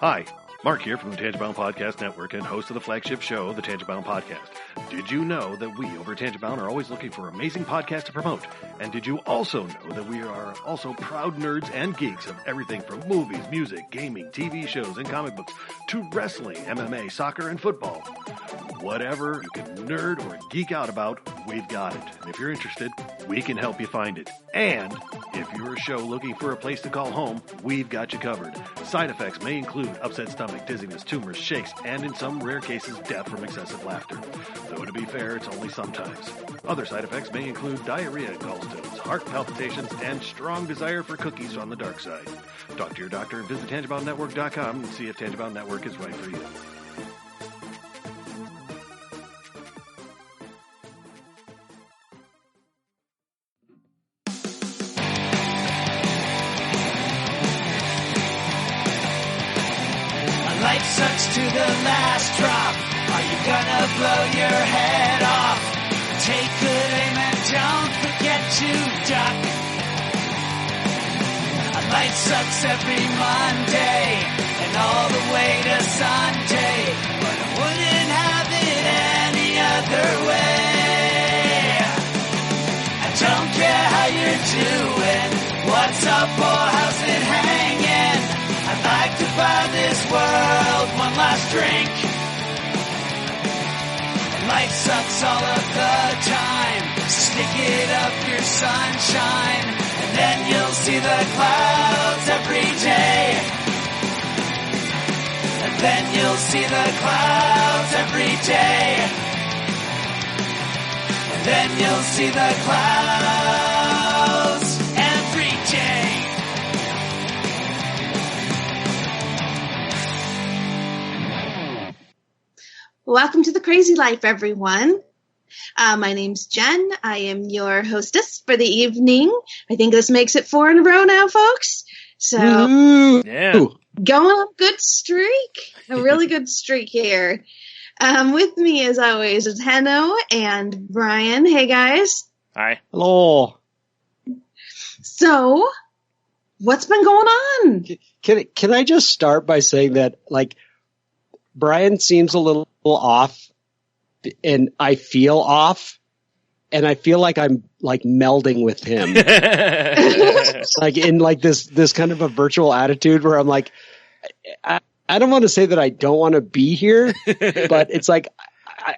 Hi, Mark here from the Tangibound Podcast Network and host of the flagship show, the Tangibound Podcast. Did you know that we over at Tangibound are always looking for amazing podcasts to promote? And did you also know that we are also proud nerds and geeks of everything from movies, music, gaming, TV shows, and comic books to wrestling, MMA, soccer, and football? Whatever you can nerd or geek out about, we've got it. And if you're interested, we can help you find it. And if you're a show looking for a place to call home, we've got you covered. Side effects may include upset stomach, dizziness, tumors, shakes, and in some rare cases, death from excessive laughter. Though to be fair, it's only sometimes. Other side effects may include diarrhea, gallstones, heart palpitations, and strong desire for cookies on the dark side. Talk to your doctor and visit TangiboundNetwork.com and see if Tangibound Network is right for you. Life sucks to the last drop. Are you gonna blow your head off? Take good aim and don't forget to duck. Life sucks every Monday and all the way to Sunday, but I wouldn't have it any other way. I don't care how you're doing, what's up or how's it hanging. I'd like to buy this world one last drink. Life sucks all of the time. Stick it up your sunshine, and then you'll see the clouds every day. And then you'll see the clouds every day. And then you'll see the clouds every day. Welcome to the Crazy Life, everyone. My name's Jen. I am your hostess for the evening. I think this makes it 4 in a row now, folks. So, Yeah. going on a good streak. A really good streak here. With me, as always, is Henno and Brian. Hey, guys. Hi. Hello. So, what's been going on? Can I just start by saying that, like, Brian seems a little off, and I feel off, and I feel like I'm like melding with him, like in like this kind of a virtual attitude where I'm like, I don't want to say that I don't want to be here, but it's like, I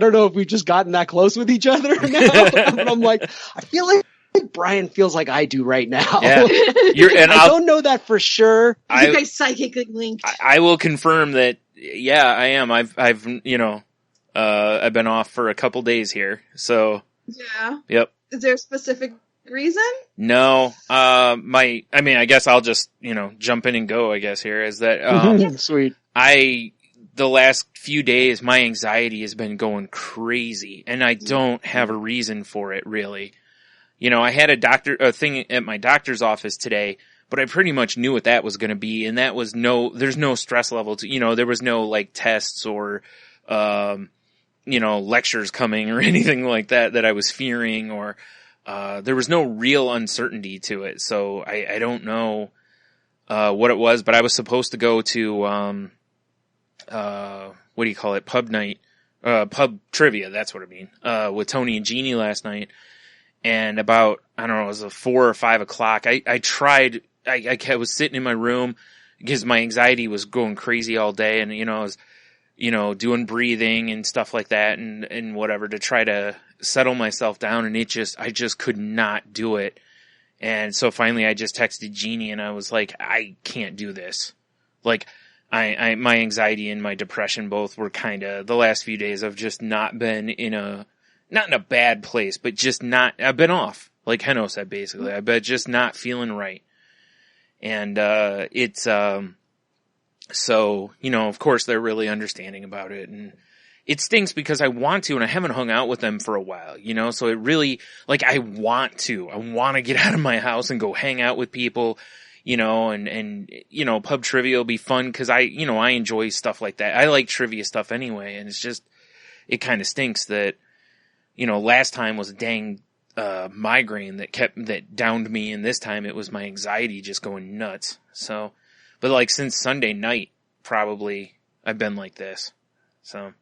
don't know if we've just gotten that close with each other now, but I'm like, I feel like Brian feels like I do right now. Yeah. I don't know that for sure. You guys psychically linked. I will confirm that. Yeah, I am. I've been off for a couple days here. So. Yeah. Yep. Is there a specific reason? No. I guess I'll just, jump in and go, I guess here is that, Sweet. The last few days, my anxiety has been going crazy and I don't have a reason for it really. I had a thing at my doctor's office today, but I pretty much knew what that was going to be. And that was there's no stress level there was no like tests or, lectures coming or anything like that I was fearing or, there was no real uncertainty to it. So I don't know, what it was, but I was supposed to go to, what do you call it? Pub night, pub trivia. That's what I mean, with Tony and Jeannie last night. And about, I don't know, it was 4 or 5 o'clock. I tried, I was sitting in my room because my anxiety was going crazy all day. And, I was, doing breathing and stuff like that and whatever to try to settle myself down. And I just could not do it. And so finally I just texted Jeannie and I was like, I can't do this. Like, my anxiety and my depression both were kind of, the last few days I've just not been not in a bad place, but just I've been off, like Henno said, basically. I've been just not feeling right. And, it's, so, of course they're really understanding about it and it stinks because I want to, and I haven't hung out with them for a while, so it really, like, I want to get out of my house and go hang out with people, and pub trivia will be fun because I enjoy stuff like that. I like trivia stuff anyway, and it's just, it kind of stinks that, last time was a dang migraine that downed me, and this time it was my anxiety just going nuts. So But like since Sunday night, probably I've been like this. So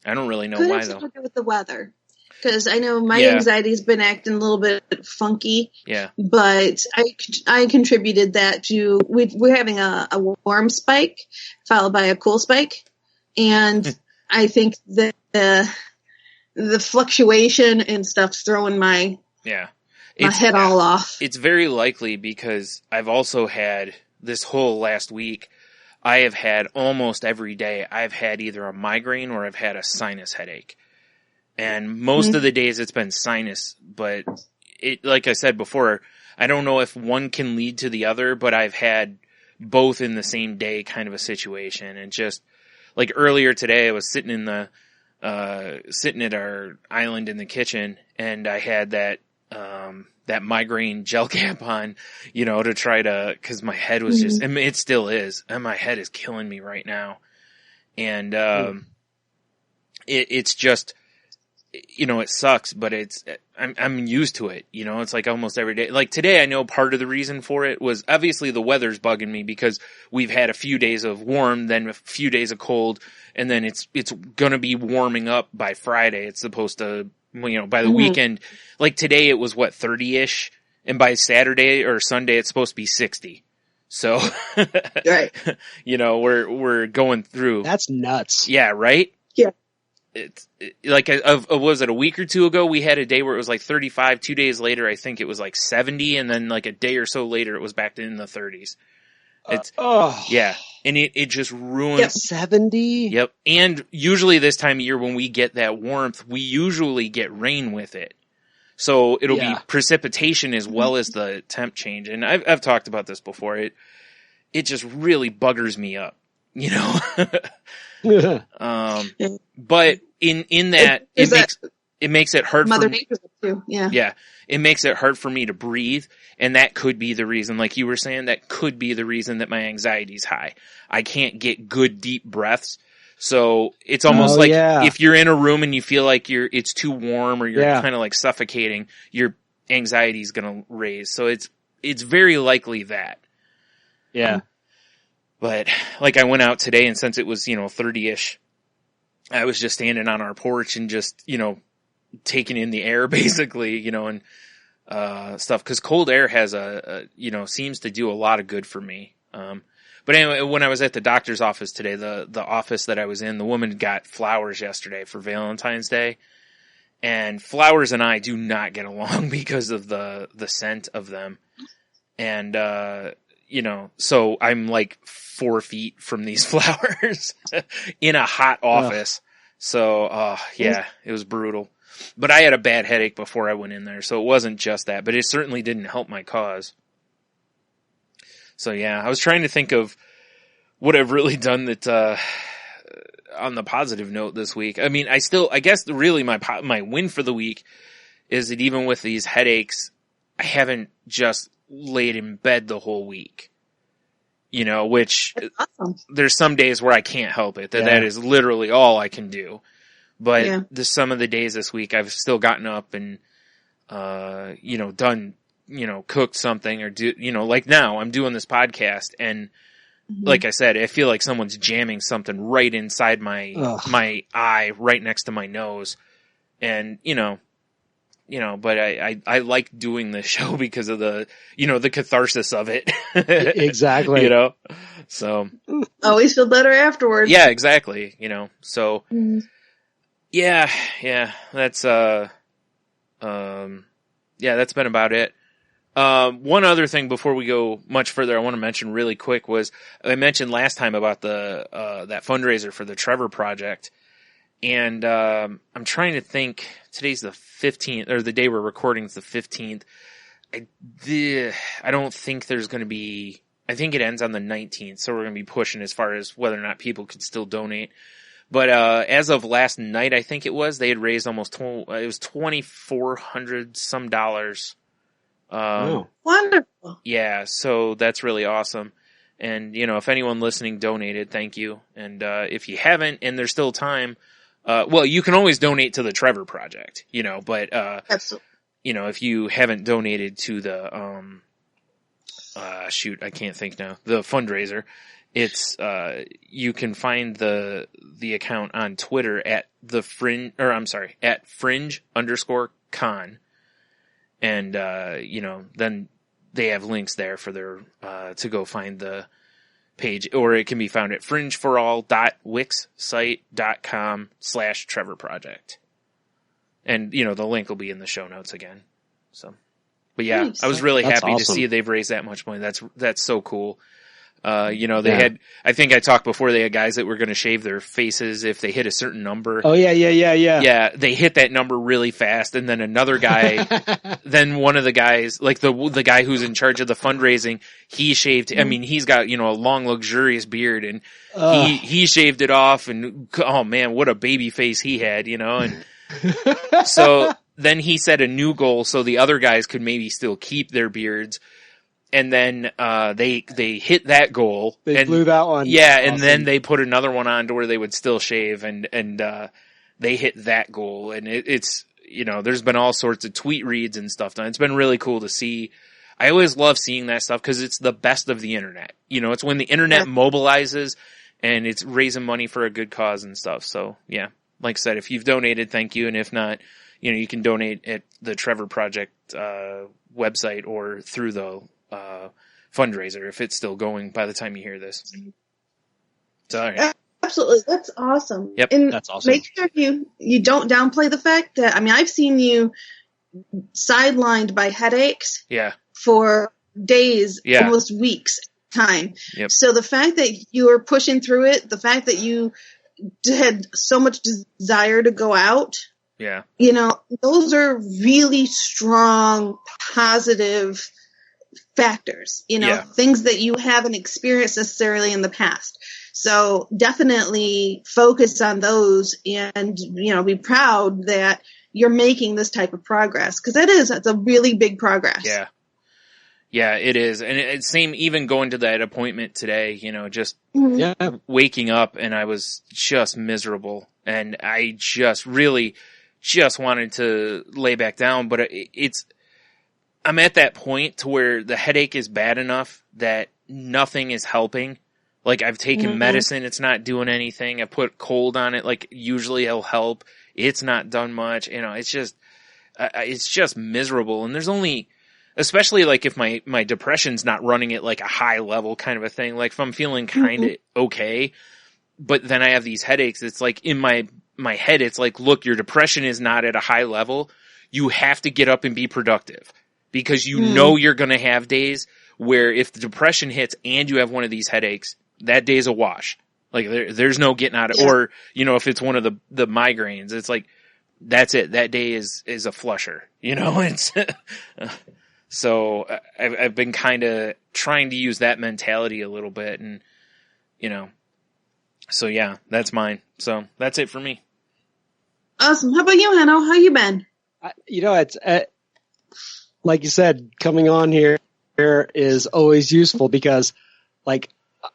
I don't really know Could why have though. something to do with the weather. Because I know my Yeah. anxiety's been acting a little bit funky. Yeah. But I contributed that to we're having a warm spike followed by a cool spike, and I think that the fluctuation and stuff's throwing my head all off. It's very likely because I've also had this whole last week. I have had almost every day. I've had either a migraine or I've had a sinus headache. And most of the days it's been sinus, but it, like I said before, I don't know if one can lead to the other, but I've had both in the same day kind of a situation. And just like earlier today, I was sitting sitting at our island in the kitchen, and I had that migraine gel cap on, to try to, cause my head was just, I mean, it still is, and my head is killing me right now. And, it's just, it sucks, but I'm used to it. It's like almost every day. Like today, I know part of the reason for it was obviously the weather's bugging me because we've had a few days of warm, then a few days of cold, and then it's gonna be warming up by Friday. It's supposed to, by the weekend, like today it was 30-ish, and by Saturday or Sunday it's supposed to be 60. So, Right. we're going through. That's nuts. Yeah, right? Yeah. Like, was it a week or two ago? We had a day where it was like 35. 2 days later, I think it was like 70. And then like a day or so later, it was back in the 30s. Yeah. And it just ruins. 70? Yep. And usually this time of year when we get that warmth, we usually get rain with it. So it'll be precipitation as well as the temp change. And I've talked about this before. It just really buggers me up, But in that, it makes it hard Mother for me. Nature too. Yeah. Yeah. It makes it hard for me to breathe. And that could be the reason, like you were saying, that could be the reason that my anxiety's high. I can't get good deep breaths. So it's almost if you're in a room and you feel like it's too warm or you're kind of like suffocating, your anxiety's going to raise. So it's very likely that. Yeah. But like I went out today, and since it was, 30-ish, I was just standing on our porch and just, taking in the air basically, and stuff. Cause cold air has seems to do a lot of good for me. But anyway, when I was at the doctor's office today, the office that I was in, the woman got flowers yesterday for Valentine's Day. And flowers and I do not get along because of the scent of them. And, so I'm like 4 feet from these flowers in a hot office. So, it was brutal. But I had a bad headache before I went in there, so it wasn't just that, but it certainly didn't help my cause. So I was trying to think of what I've really done that, on the positive note this week. I mean, I guess really my win for the week is that even with these headaches, I haven't just laid in bed the whole week. Which awesome. There's some days where I can't help it. That is literally all I can do. But some of the days this week, I've still gotten up and, done, cooked something or like now I'm doing this podcast, and like I said, I feel like someone's jamming something right inside my eye, right next to my nose. And, but I like doing this show because of the, the catharsis of it. Exactly. So. Always feel better afterwards. Yeah, exactly. So. Yeah, that's, that's been about it. One other thing before we go much further, I want to mention really quick was I mentioned last time about that fundraiser for the Trevor Project. And, I'm trying to think, today's the 15th, or the day we're recording is the 15th. I don't think there's going to be, I think it ends on the 19th. So we're going to be pushing as far as whether or not people could still donate. But, as of last night, I think they had raised almost, it was $2,400 some dollars. Wow. Wonderful. Yeah. So that's really awesome. And, if anyone listening donated, thank you. And, if you haven't and there's still time, you can always donate to the Trevor Project, but, Absolutely. if you haven't donated to the, shoot, I can't think now. The fundraiser. It's you can find the account on Twitter at at fringe_con, and then they have links there for their to go find the page, or it can be found at fringeforall.wixsite.com/Trevor Project, and the link will be in the show notes again. So, but yeah, Nice. I was really That's happy to awesome. see they've raised that much money. That's so cool. They had, I think I talked before, they had guys that were going to shave their faces if they hit a certain number. Oh yeah. Yeah, they hit that number really fast, and then another guy, then one of the guys, like the guy who's in charge of the fundraising, he shaved. I mean, he's got a long, luxurious beard, and he shaved it off, and oh man, what a baby face he had, and so then he set a new goal so the other guys could maybe still keep their beards. And then they hit that goal. They blew that one. Yeah, Awesome. and then they put another one on to where they would still shave, and they hit that goal. And it's there's been all sorts of tweet reads and stuff done. It's been really cool to see. I always love seeing that stuff because it's the best of the internet. It's when the internet mobilizes and it's raising money for a good cause and stuff. So yeah, like I said, if you've donated, thank you, and if not, you can donate at the Trevor Project website or through the fundraiser if it's still going by the time you hear this. Sorry. Absolutely. That's awesome. Yep. And That's awesome. make sure you don't downplay the fact that, I've seen you sidelined by headaches Yeah. for days, Yeah. almost weeks time. Yep. So the fact that you were pushing through it, the fact that you had so much desire to go out, Yeah. those are really strong, positive factors, Yeah. things that you haven't experienced necessarily in the past. So definitely focus on those and, be proud that you're making this type of progress, because it's a really big progress. Yeah. Yeah, it is. And it's same even going to that appointment today, just Mhm. Yeah. waking up and I was just miserable and I just really just wanted to lay back down, but I'm at that point to where the headache is bad enough that nothing is helping. Like I've taken medicine, it's not doing anything. I put cold on it, like usually it'll help. It's not done much. It's just miserable. And there's only, especially like if my depression's not running at like a high level kind of a thing, like if I'm feeling kind of okay, but then I have these headaches, it's like in my head, it's like, look, your depression is not at a high level. You have to get up and be productive. Because know you're going to have days where if the depression hits and you have one of these headaches, that day's a wash. Like there's no getting out of it. Or, if it's one of the migraines, it's like, that's it. That day is a flusher, it's, so I've been kind of trying to use that mentality a little bit and, so yeah, that's mine. So that's it for me. Awesome. How about you, Hanno? How you been? It's like you said, coming on here is always useful because, like,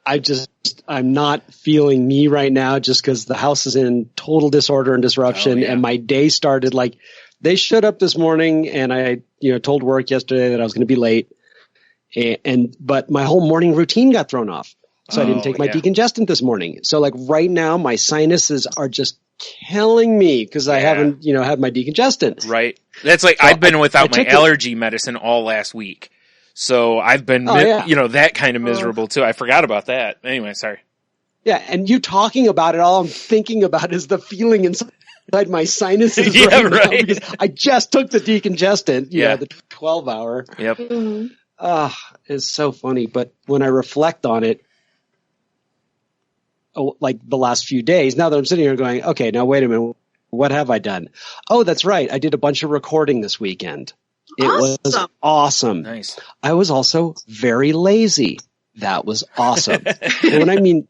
I'm not feeling me right now just because the house is in total disorder and disruption, and my day started like they showed up this morning, and I told work yesterday that I was going to be late, but my whole morning routine got thrown off, so I didn't take my decongestant this morning. So like right now, my sinuses are just killing me because I haven't had my decongestant. Right. That's like I've been without my allergy medicine all last week. So I've been, that kind of miserable too. I forgot about that. Anyway, sorry. Yeah, and you talking about it, all I'm thinking about is the feeling inside my sinuses Yeah, now right. because I just took the decongestant, the 12-hour. Yep. It's so funny. But when I reflect on it, like the last few days, now that I'm sitting here going, okay, now wait a minute, what have I done? Oh, that's right. I did a bunch of recording this weekend. It was awesome. Nice. I was also very lazy. That was awesome. And when I mean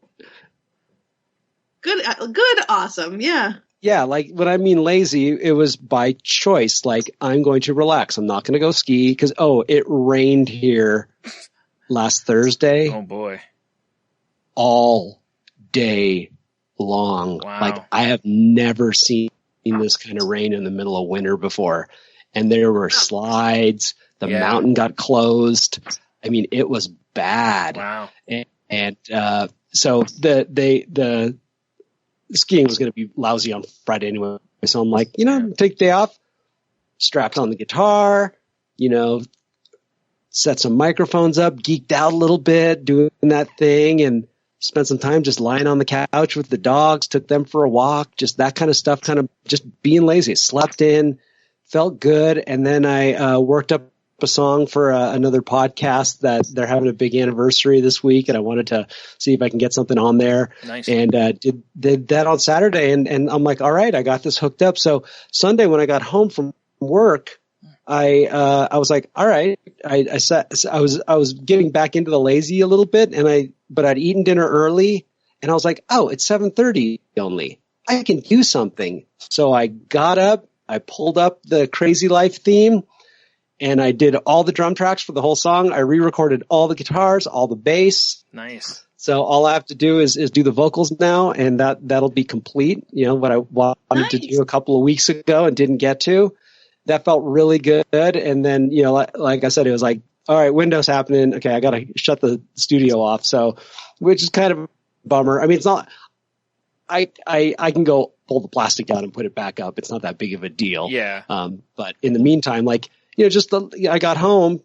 Good, awesome. Yeah. Yeah, like when I mean lazy, it was by choice. Like I'm going to relax. I'm not going to go ski because it rained here last Thursday. Oh boy. All day long. Wow. Like I have never seen this kind of rain in the middle of winter before. And there were slides. The mountain got closed. I mean, it was bad. Wow. And so the skiing was going to be lousy on Friday anyway. So I'm like, take the day off, strapped on the guitar, set some microphones up, geeked out a little bit, doing that thing, and spent some time just lying on the couch with the dogs, took them for a walk, just that kind of stuff, kind of just being lazy. Slept in, felt good, and then I worked up a song for another podcast that they're having a big anniversary this week, and I wanted to see if I can get something on there. Nice. And did that on Saturday, and I'm like, all right, I got this hooked up. So Sunday when I got home from work, I was like, all right, I was getting back into the lazy a little bit, but I'd eaten dinner early, and I was like, oh, it's 7:30 only. I can do something. So I got up, I pulled up the Crazy Life theme, and I did all the drum tracks for the whole song. I re-recorded all the guitars, all the bass. Nice. So all I have to do is do the vocals now, and that'll be complete. What I wanted to do a couple of weeks ago and didn't get to. That felt really good. And then, like I said, it was like, all right, Windows happening. Okay, I got to shut the studio off. So, which is kind of a bummer. I mean, it's not. I can go pull the plastic down and put it back up. It's not that big of a deal. Yeah. But in the meantime, I got home,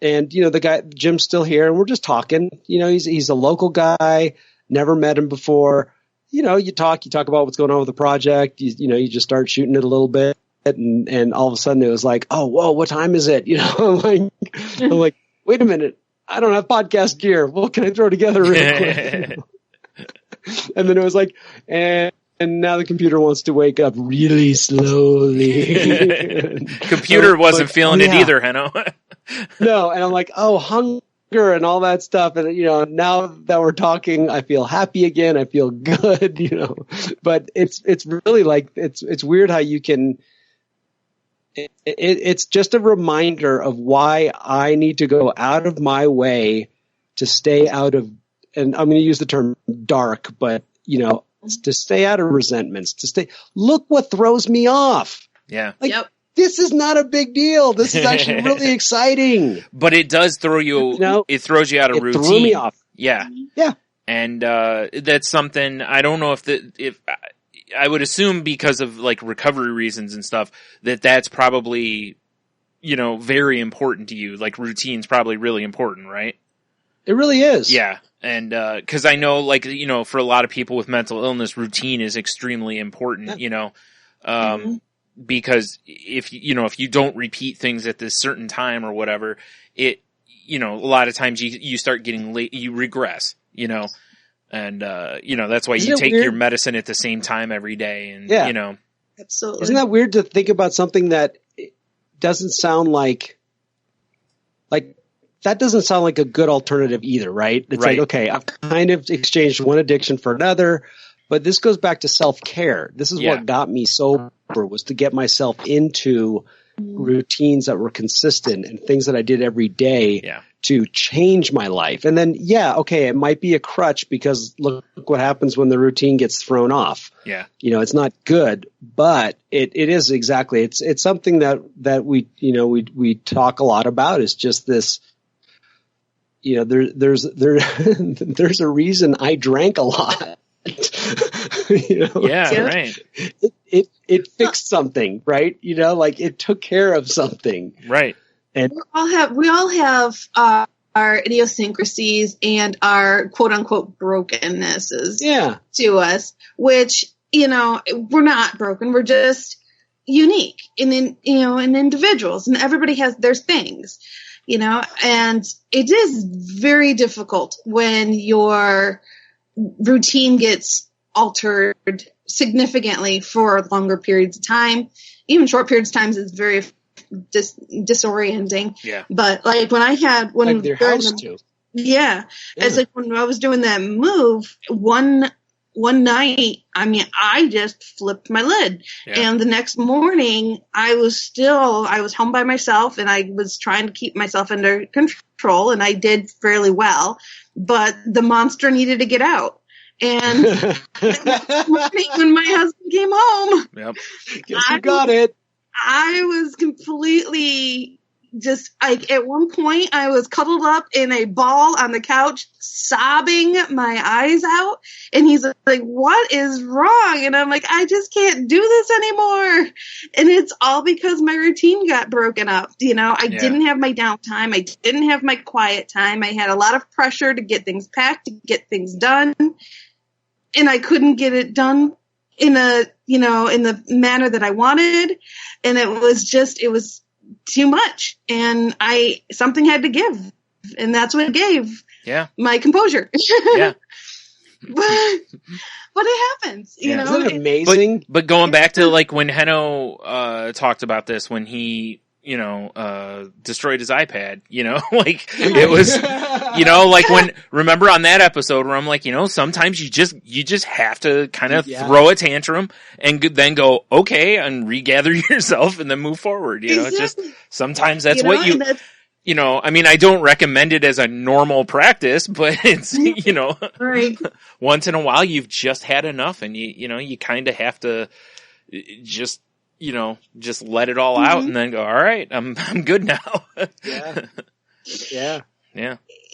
and the guy Jim's still here, and we're just talking. He's a local guy, never met him before. You talk about what's going on with the project. You just start shooting it a little bit, and all of a sudden it was like, oh, whoa, what time is it? I'm like, wait a minute, I don't have podcast gear. What can I throw together real quick? And then it was like, and now the computer wants to wake up really slowly. Computer wasn't feeling it either, Henno. No, and I'm like, oh, hunger and all that stuff. And, now that we're talking, I feel happy again. I feel good, But it's really like, it's weird how you can, it's just a reminder of why I need to go out of my way to stay out of, and I'm going to use the term dark, but, to stay out of resentments, look what throws me off. Yeah. This is not a big deal. This is actually really exciting. But it does throw you, it throws you out of routine. It threw me off. Yeah. Yeah. And, that's something, I don't know if I would assume because of recovery reasons and stuff, that's probably, very important to you. Like routine's probably really important, right? It really is. Yeah. And, cause I know for a lot of people with mental illness, routine is extremely important, because if you don't repeat things at this certain time or whatever, a lot of times you start getting late, you regress, and, that's why you take your medicine at the same time every day. And, Absolutely. Isn't that weird to think about something that doesn't sound like that doesn't sound like a good alternative either, right? It's right. Like, okay, I've kind of exchanged one addiction for another, but this goes back to self-care. This is what got me sober, was to get myself into routines that were consistent and things that I did every day to change my life. And then, okay, it might be a crutch because look what happens when the routine gets thrown off. Yeah. It's not good, but it is exactly, it's something that we talk a lot about, is just this, there's a reason I drank a lot. Right. It fixed something, right? It took care of something. Right. And we all have our idiosyncrasies and our quote unquote brokennesses to us, which, we're not broken. We're just unique and individuals, and everybody has their things, and it is very difficult when your routine gets altered significantly for longer periods of time. Even short periods of time is very disorienting. Yeah. But when I had their house too. Yeah. It's like when I was doing that move, one night, I just flipped my lid. Yeah. And the next morning I was home by myself, and I was trying to keep myself under control, and I did fairly well, but the monster needed to get out. And when my husband came home, Guess who got it? I was completely at one point I was cuddled up in a ball on the couch, sobbing my eyes out. And he's like, what is wrong? And I'm like, I just can't do this anymore. And it's all because my routine got broken up. I didn't have my downtime. I didn't have my quiet time. I had a lot of pressure to get things packed, to get things done. And I couldn't get it done in the manner that I wanted. And it was too much, and something had to give, and that's what gave my composure. Yeah. but it happens, Isn't it amazing? But going back to like when Heno talked about this, when he destroyed his iPad, like it was, like remember on that episode where I'm like, sometimes you just have to kind of throw a tantrum and then go, okay, and regather yourself and then move forward. It's just, sometimes that's what I mean, I don't recommend it as a normal practice, but it's, right. Once in a while you've just had enough and you kind of have to just let it all out and then go, all right, I'm good now. Yeah.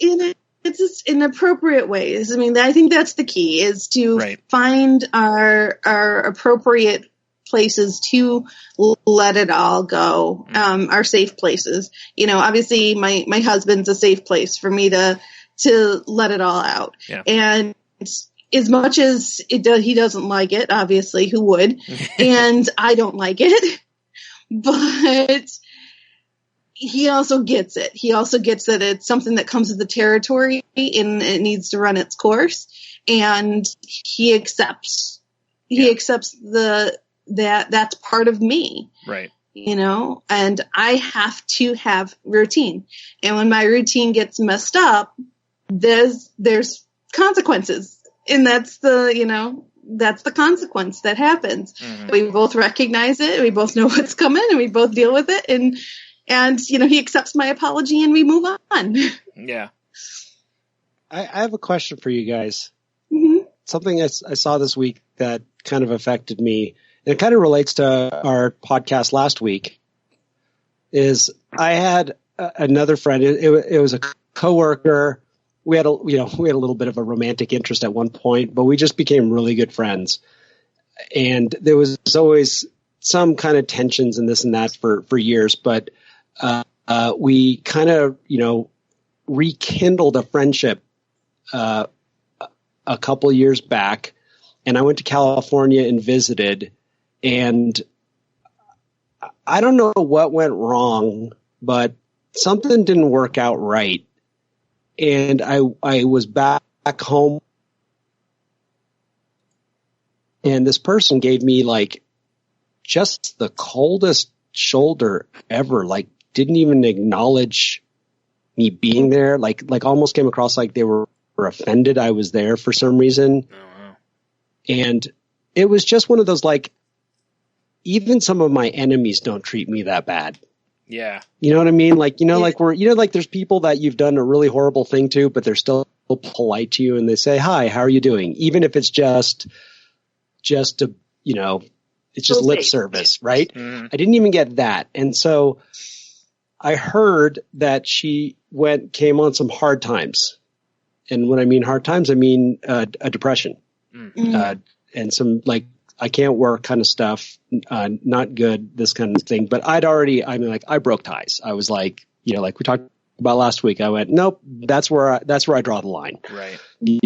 It's just in appropriate ways. I mean, I think that's the key, is to find our appropriate places to let it all go. Our safe places. Obviously my husband's a safe place for me to let it all out. Yeah. And as much as he doesn't like it, obviously, who would? And I don't like it, but he also gets it. He also gets that it's something that comes with the territory and it needs to run its course. And he accepts. He accepts that's part of me. Right. And I have to have routine. And when my routine gets messed up, there's consequences. And that's the consequence that happens. Mm-hmm. We both recognize it. We both know what's coming, and we both deal with it. And he accepts my apology, and we move on. Yeah. I have a question for you guys. Mm-hmm. Something I saw this week that kind of affected me, and it kind of relates to our podcast last week. Is I had another friend. It was a coworker. We had a little bit of a romantic interest at one point, but we just became really good friends. And there was always some kind of tensions and this and that for years. But we kind of, rekindled a friendship a couple years back. And I went to California and visited. And I don't know what went wrong, but something didn't work out right. And I was back home, and this person gave me like just the coldest shoulder ever. Like, didn't even acknowledge me being there. Like almost came across like they were offended I was there for some reason. Oh, wow. And it was just one of those, like, even some of my enemies don't treat me that bad. Yeah. You know what I mean? Like, like there's people that you've done a really horrible thing to, but they're still polite to you and they say, hi, how are you doing? Even if it's just to, it's just lip service, right? Mm-hmm. I didn't even get that. And so I heard that she came on some hard times. And when I mean hard times, I mean a depression. Mm-hmm. And some like, I can't work kind of stuff, not good, this kind of thing. But I broke ties. I was like, like we talked about last week, I went, nope, that's where I draw the line. Right.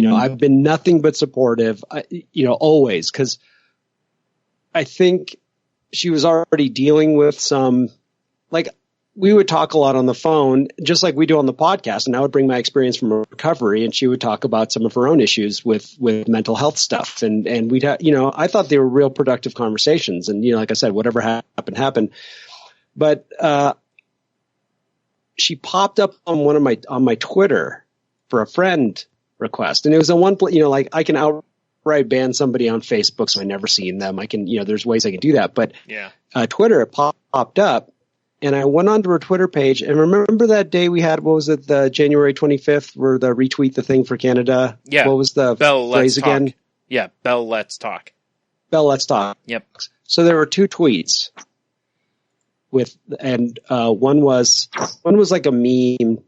I've been nothing but supportive, always, because I think she was already dealing with some, like, we would talk a lot on the phone, just like we do on the podcast, and I would bring my experience from recovery, and she would talk about some of her own issues with mental health stuff. And we'd have, I thought they were real productive conversations. And, like I said, whatever happened. But, she popped up on my Twitter for a friend request. And it was a one, like I can outright ban somebody on Facebook, so I never seen them. I can, there's ways I can do that. But, yeah, Twitter, it popped up. And I went onto her Twitter page, and remember that day we had, what was it, the January 25th, where the retweet the thing for Canada? Yeah. What was the phrase again? Yeah, Bell Let's Talk. Bell Let's Talk. Yep. So there were two tweets. one was like a meme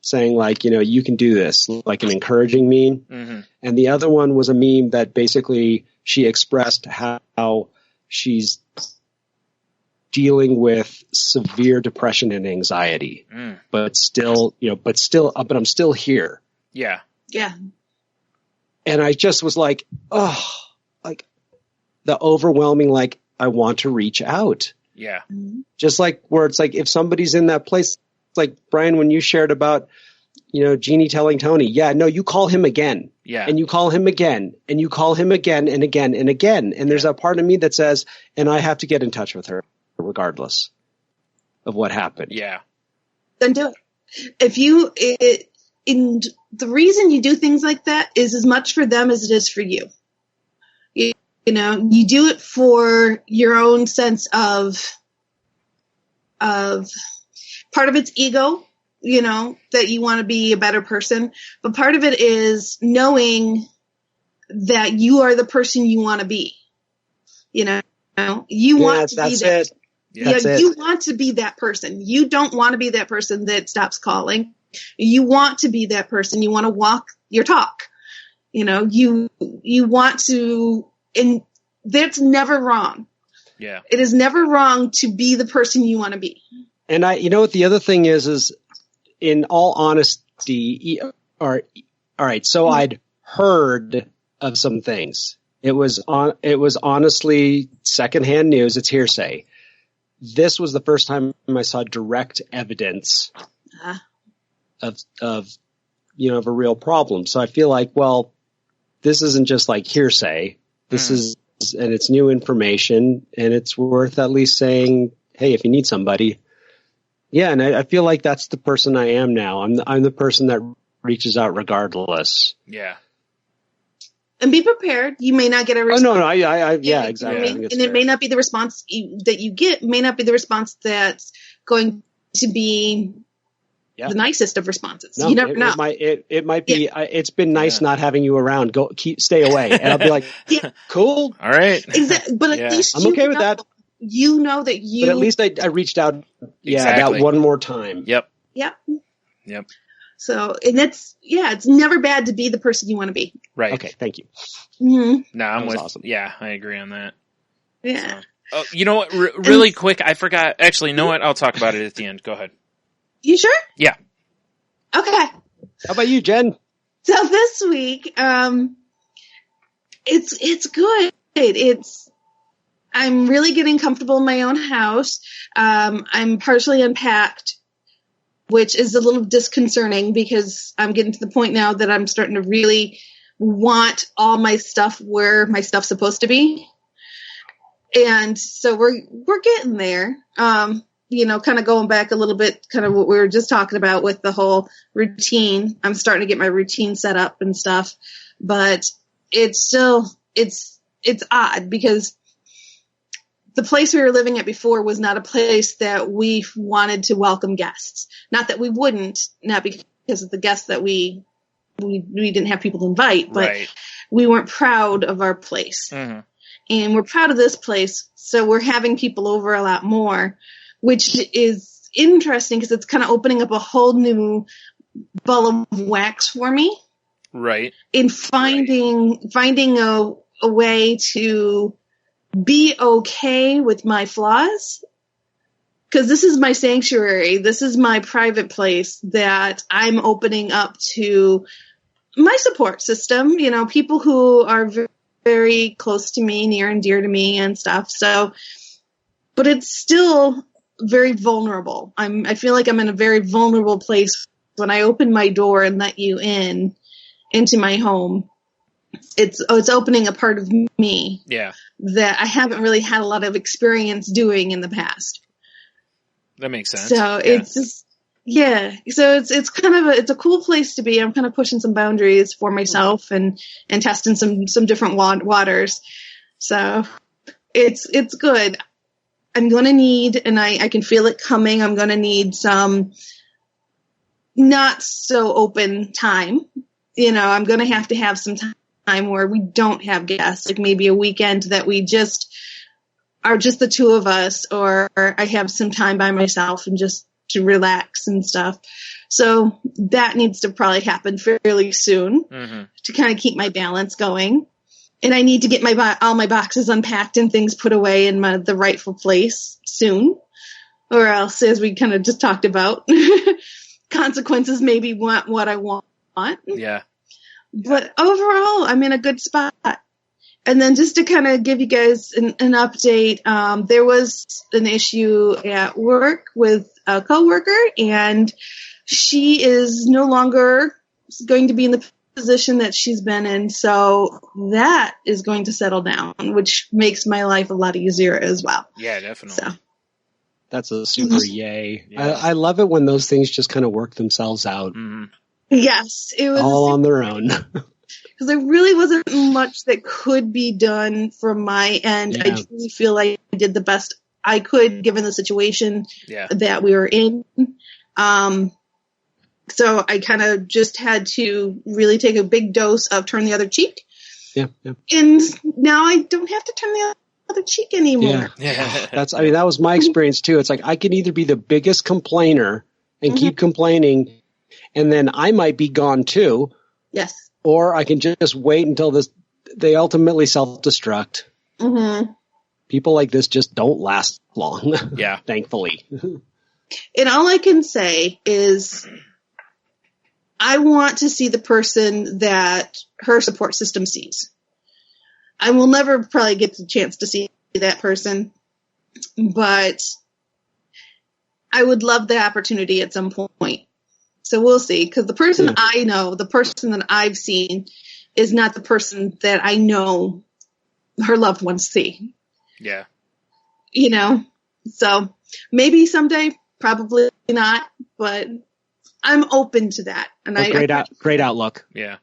saying like, you can do this, like an encouraging meme. Mm-hmm. And the other one was a meme that basically she expressed how she's dealing with severe depression and anxiety, but I'm still here. Yeah. Yeah. And I just was like, oh, like the overwhelming, like I want to reach out. Yeah. Just like where it's like, if somebody's in that place, like Brian, when you shared about, Jeannie telling Tony, yeah, no, you call him again. Yeah. And you call him again and you call him again and again and again. And there's a part of me that says, and I have to get in touch with her regardless of what happened. Yeah. Then do it. And the reason you do things like that is as much for them as it is for you. You do it for your own sense of part of it's ego, that you want to be a better person, but part of it is knowing that you are the person you want to be. You want to be that. You want to be that person. You don't want to be that person that stops calling. You want to be that person. You want to walk your talk. You want to, and that's never wrong. Yeah. It is never wrong to be the person you want to be. And what the other thing is in all honesty, all right. So I'd heard of some things. It was honestly secondhand news. It's hearsay. This was the first time I saw direct evidence of a real problem. So I feel like, well, this isn't just like hearsay. This is, and it's new information, and it's worth at least saying, hey, if you need somebody. Yeah. And I feel like that's the person I am now. I'm the person that reaches out regardless. Yeah. And be prepared. You may not get a response. Oh, no, yeah, exactly. It may not be the response that you get, may not be the response that's going to be the nicest of responses. No, you never know. It might be, it's been nice not having you around. Stay away. And I'll be like, cool. All right. Exactly. But at least I'm okay with that. You know that you. But at least I reached out. Yeah. Exactly. That one more time. Yep. So, and it's never bad to be the person you want to be. Right. Okay. Thank you. Mm-hmm. No, I'm with. Awesome. Yeah, I agree on that. Yeah. So. Oh, you know what? Really quick, I forgot. Actually, you know what? I'll talk about it at the end. Go ahead. You sure? Yeah. Okay. How about you, Jen? So this week, it's good. I'm really getting comfortable in my own house. I'm partially unpacked, which is a little disconcerting because I'm getting to the point now that I'm starting to really want all my stuff where my stuff's supposed to be. And so we're getting there. Kind of going back a little bit, kind of what we were just talking about with the whole routine. I'm starting to get my routine set up and stuff, but it's still, it's odd because the place we were living at before was not a place that we wanted to welcome guests. Not that we wouldn't, not because of the guests that we didn't have people to invite, but we weren't proud of our place. Mm-hmm. And we're proud of this place, so we're having people over a lot more, which is interesting because it's kind of opening up a whole new ball of wax for me. Right. In finding a way to be okay with my flaws, because this is my sanctuary. This is my private place that I'm opening up to my support system, people who are very, very close to me, near and dear to me and stuff. So, but it's still very vulnerable. I feel like I'm in a very vulnerable place when I open my door and let you into my home. It's opening a part of me that I haven't really had a lot of experience doing in the past. That makes sense. So it's just, so it's kind of it's a cool place to be. I'm kind of pushing some boundaries for myself and testing some different waters. So it's good. I'm going to need, and I can feel it coming, I'm going to need some not so open time. I'm going to have some time where we don't have guests, like maybe a weekend that we just are just the two of us, or I have some time by myself and just to relax and stuff. So that needs to probably happen fairly soon to kind of keep my balance going. And I need to get all my boxes unpacked and things put away in the rightful place soon. Or else, as we kind of just talked about, consequences maybe want what I want. Yeah. But overall, I'm in a good spot. And then just to kind of give you guys an update, there was an issue at work with a coworker, and she is no longer going to be in the position that she's been in. So that is going to settle down, which makes my life a lot easier as well. Yeah, definitely. So. That's a super yay. Yeah. I love it when those things just kind of work themselves out. Yes, it was all on their own. Because there really wasn't much that could be done from my end. Yeah. I truly feel like I did the best I could given the situation that we were in. So I kind of just had to really take a big dose of turn the other cheek. Yeah. And now I don't have to turn the other cheek anymore. Yeah. That was my experience too. It's like I can either be the biggest complainer and keep complaining, and then I might be gone too. Yes. Or I can just wait until they ultimately self-destruct. People like this just don't last long. Yeah. Thankfully. And all I can say is I want to see the person that her support system sees. I will never probably get the chance to see that person, but I would love the opportunity at some point. So we'll see, because the person I know, the person that I've seen, is not the person that I know her loved ones see. Yeah. You know? So maybe someday, probably not, but I'm open to that. And great outlook. Yeah.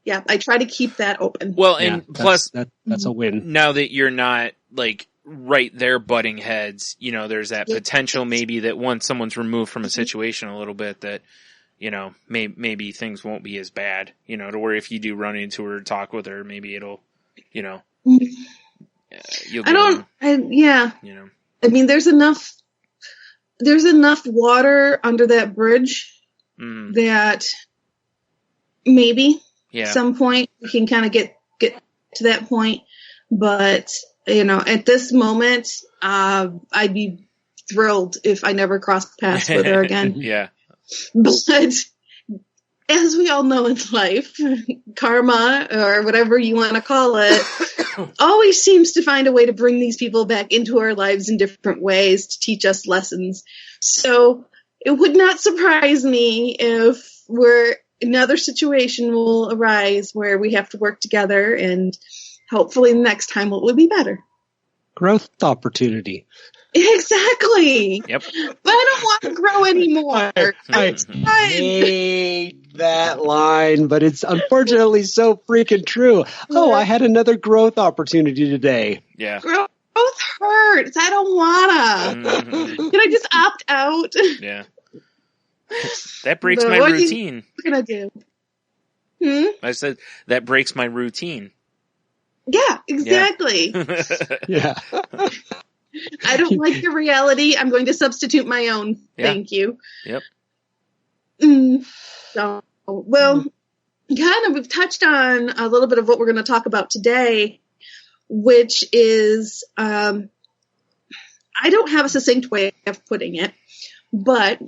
Yeah, I try to keep that open. Well, and plus, that's a win. Now that you're not like right there butting heads, you know, there's that potential maybe that once someone's removed from a situation a little bit that, you know, maybe things won't be as bad, you know, to where if you do run into her, talk with her, maybe it'll, you know, you'll get you know, I mean, there's enough water under that bridge that maybe some point we can kind of get to that point. But, you know, at this moment, I'd be thrilled if I never crossed paths with her again. Yeah. But as we all know in life, karma, or whatever you want to call it, always seems to find a way to bring these people back into our lives in different ways to teach us lessons. So it would not surprise me if another situation will arise where we have to work together, and hopefully the next time it will be better. Growth opportunity. Exactly. Yep. But I don't want to grow anymore. I hate that line, but it's unfortunately so freaking true. Oh, I had another growth opportunity today. Yeah. Growth hurts. I don't wanna. Can I just opt out? Yeah. That breaks my routine. What can I do? I said that breaks my routine. Yeah, exactly. Yeah. I don't like the reality. I'm going to substitute my own. Yeah. Thank you. Yep. So, well, kind of we've touched on a little bit of what we're going to talk about today, which is, I don't have a succinct way of putting it, but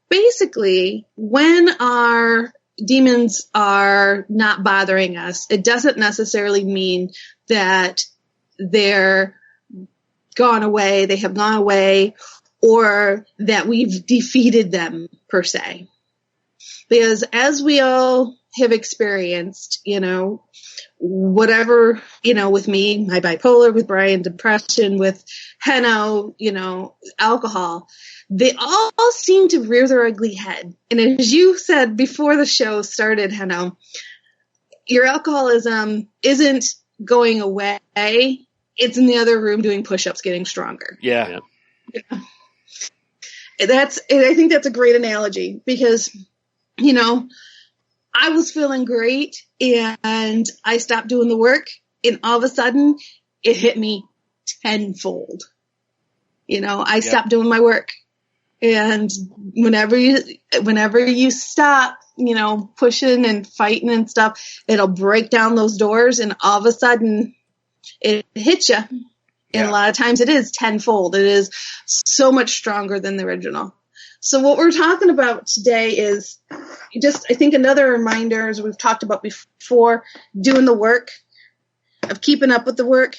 basically when our demons are not bothering us, it doesn't necessarily mean that they're gone away, they have gone away, or that we've defeated them per se. Because as we all have experienced, you know, whatever, you know, with me, my bipolar, with Brian, depression, with Heno, you know, alcohol, they all seem to rear their ugly head. And as you said before the show started, Heno, your alcoholism isn't going away. It's in the other room doing push-ups, getting stronger. Yeah. I think that's a great analogy because, you know, I was feeling great and I stopped doing the work and all of a sudden it hit me tenfold. I stopped doing my work. And whenever you stop, pushing and fighting and stuff, it'll break down those doors, and all of a sudden it hits you. And a lot of times it is tenfold. It is so much stronger than the original. So what we're talking about today is just, I think, another reminder, as we've talked about before, doing the work, of keeping up with the work,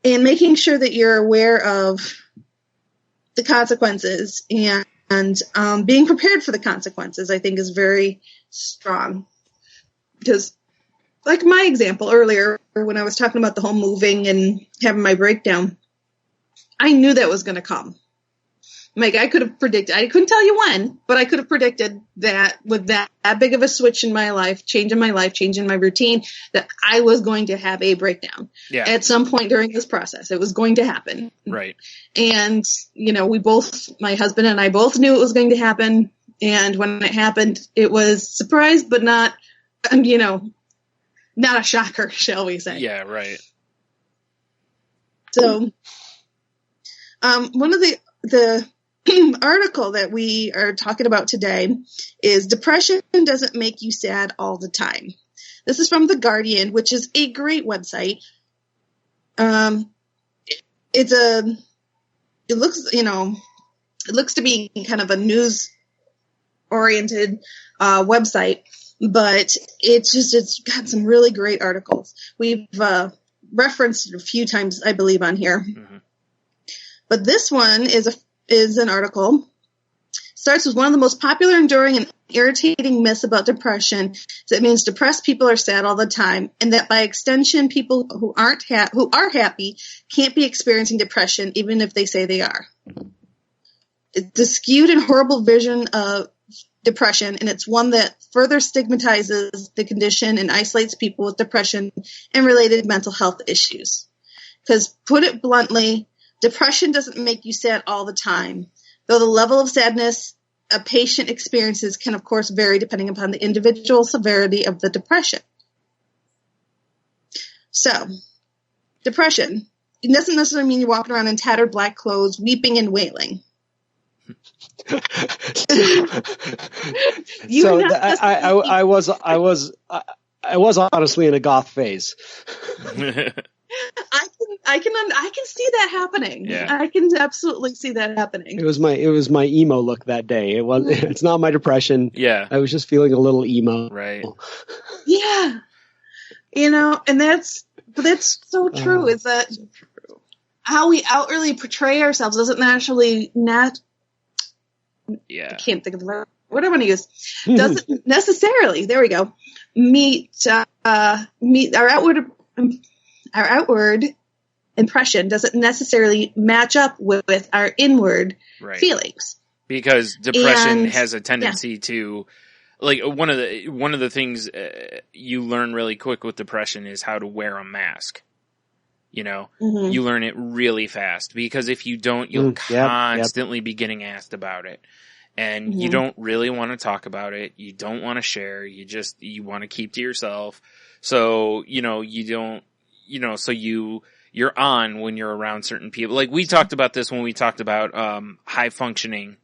and making sure that you're aware of the consequences, and being prepared for the consequences, I think, is very strong. Because, like my example earlier, when I was talking about the whole moving and having my breakdown, I knew that was going to come. Like, I could have predicted, I couldn't tell you when, but I could have predicted that with that big of a switch in my life, changing my routine, that I was going to have a breakdown at some point during this process. It was going to happen. Right. And, my husband and I both knew it was going to happen. And when it happened, it was surprise, but not, not a shocker, shall we say. Yeah, right. So, one of the article that we are talking about today is Depression Doesn't Make You Sad All the Time. This is from The Guardian, which is a great website. It looks to be kind of a news oriented website, but it's got some really great articles. We've referenced it a few times, I believe, on here. Mm-hmm. But this one is an article. Starts with one of the most popular, enduring, and irritating myths about depression. So it means depressed people are sad all the time, and that by extension, people who are happy can't be experiencing depression, even if they say they are. It's a skewed and horrible vision of depression, and it's one that further stigmatizes the condition and isolates people with depression and related mental health issues. Because, put it bluntly, depression doesn't make you sad all the time, though the level of sadness a patient experiences can, of course, vary depending upon the individual severity of the depression. So, depression, it doesn't necessarily mean you're walking around in tattered black clothes, weeping and wailing. I was honestly in a goth phase. I can see that happening. Yeah. I can absolutely see that happening. It was my emo look that day. It's not my depression. Yeah. I was just feeling a little emo. Right. Yeah. And that's so true, is that how we outwardly portray ourselves doesn't naturally I can't think of the word. What do I want to use? Doesn't necessarily, there we go, meet our outward impression doesn't necessarily match up with our inward feelings. Because depression has a tendency to, like, one of the things you learn really quick with depression is how to wear a mask. Mm-hmm. You learn it really fast, because if you don't, you'll constantly be getting asked about it. And you don't really want to talk about it. You don't want to share. You want to keep to yourself. So, you don't, so you're on when you're around certain people. Like, we talked about this when we talked about, high functioning,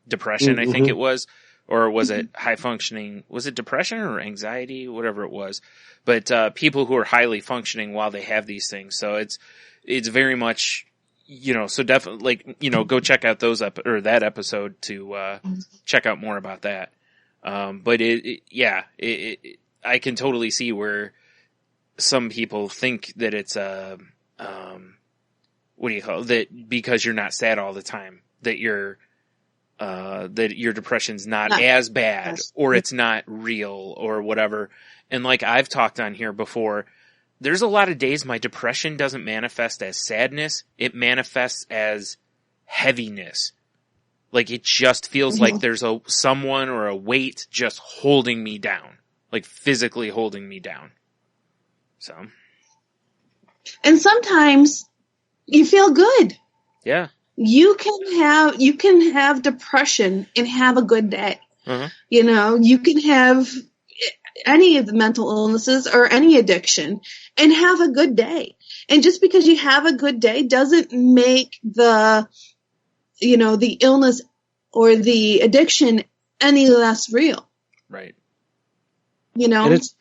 depression, I think it was, or was it high functioning? Was it depression or anxiety? Whatever it was. But, people who are highly functioning while they have these things. So it's very much, so definitely, go check out that episode to, check out more about that. But I can totally see where some people think that it's what do you call it? That because you're not sad all the time, that your depression's not as bad, or it's not real, or whatever. And like I've talked on here before, there's a lot of days my depression doesn't manifest as sadness. It manifests as heaviness. Like, it just feels like there's someone or a weight just holding me down, like physically holding me down. So. And sometimes you feel good. Yeah. You can have depression and have a good day. Uh-huh. You can have any of the mental illnesses or any addiction and have a good day. And just because you have a good day doesn't make the illness or the addiction any less real. Right. And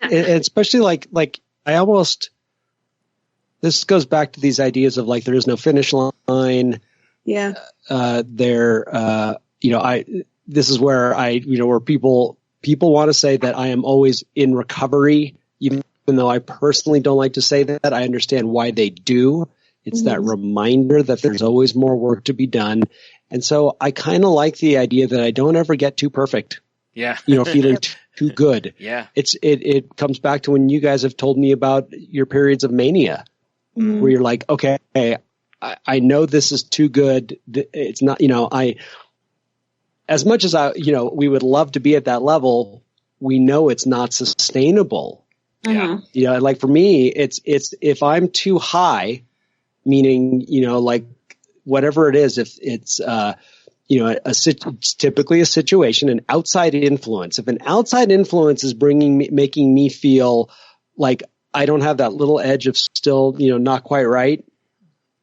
especially like I almost, this goes back to these ideas of like, there is no finish line. Yeah. This is where where people want to say that I am always in recovery, even though I personally don't like to say that. I understand why they do. It's that reminder that there's always more work to be done. And so I kind of like the idea that I don't ever get too perfect. Yeah. Feeling too good. Yeah. It comes back to when you guys have told me about your periods of mania, where you're like, okay, I know this is too good. It's not, as much as we would love to be at that level, we know it's not sustainable. Yeah. Like for me, it's if I'm too high, meaning, like whatever it is, if it's, it's typically a situation, an outside influence. If an outside influence is making me feel like I don't have that little edge of still, not quite right.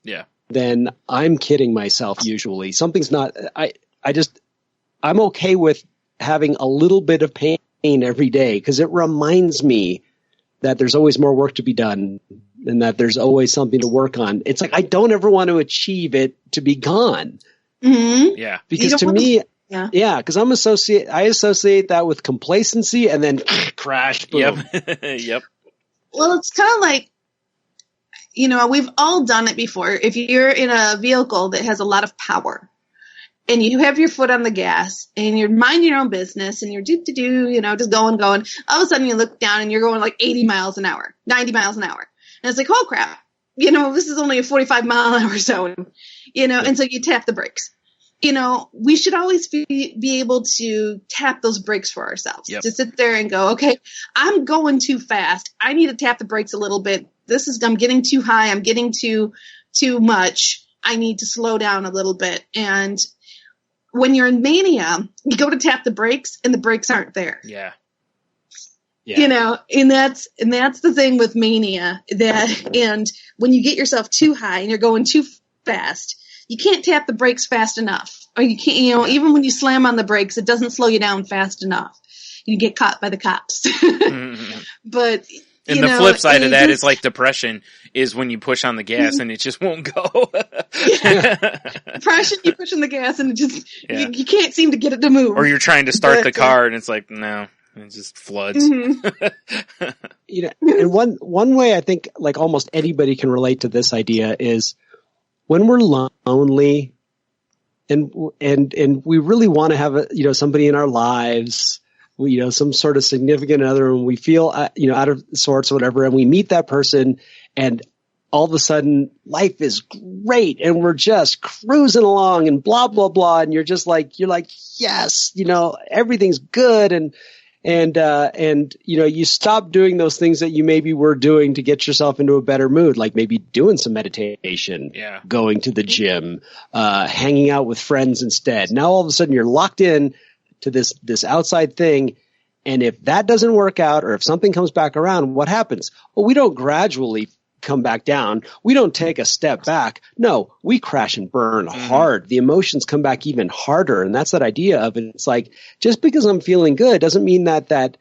Yeah. Then I'm kidding myself. Usually something's not, I'm okay with having a little bit of pain every day because it reminds me that there's always more work to be done and that there's always something to work on. It's like I don't ever want to achieve it to be gone. Mm-hmm. Yeah. Because to me, because I associate that with complacency and then crash, boom. Yep. Yep. Well, it's kind of like, we've all done it before. If you're in a vehicle that has a lot of power and you have your foot on the gas and you're minding your own business and you're just going, all of a sudden you look down and you're going like 80 miles an hour, 90 miles an hour. And it's like, oh crap, this is only a 45 mile an hour zone, and so you tap the brakes. We should always be able to tap those brakes for ourselves. Yep. To sit there and go, okay, I'm going too fast. I need to tap the brakes a little bit. I'm getting too high. I'm getting too much. I need to slow down a little bit. And when you're in mania, you go to tap the brakes and the brakes aren't there. Yeah. And that's the thing with mania, and when you get yourself too high and you're going too fast, you can't tap the brakes fast enough, or you can't, even when you slam on the brakes, it doesn't slow you down fast enough. You get caught by the cops. But and the flip side of that is like depression is when you push on the gas and it just won't go. Depression, you push on the gas and it just, you can't seem to get it to move. Or you're trying to start the car and it's like, no, it just floods. Mm-hmm. And one way I think like almost anybody can relate to this idea is when we're lonely and we really want to have somebody in our lives, some sort of significant other, and we feel, out of sorts or whatever, and we meet that person and all of a sudden life is great and we're just cruising along and blah, blah, blah. And you're like, yes, everything's good. And you stop doing those things that you maybe were doing to get yourself into a better mood, like maybe doing some meditation, going to the gym, hanging out with friends instead. Now all of a sudden you're locked in to this outside thing. And if that doesn't work out, or if something comes back around, what happens? Well, we don't gradually come back down. We don't take a step back. No, we crash and burn hard. The emotions come back even harder. And that's that idea of it. It's like, just because I'm feeling good doesn't mean that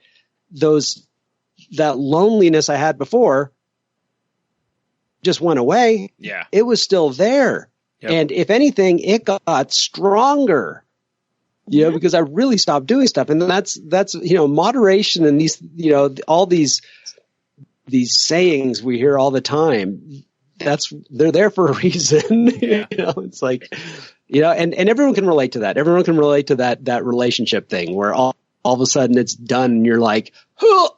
loneliness I had before just went away. Yeah. It was still there. Yep. And if anything, it got stronger. Because I really stopped doing stuff. And that's moderation and these, all these sayings we hear all the time, they're there for a reason. Yeah. It's like, and everyone can relate to that. Everyone can relate to that relationship thing where all of a sudden it's done and you're like, oh,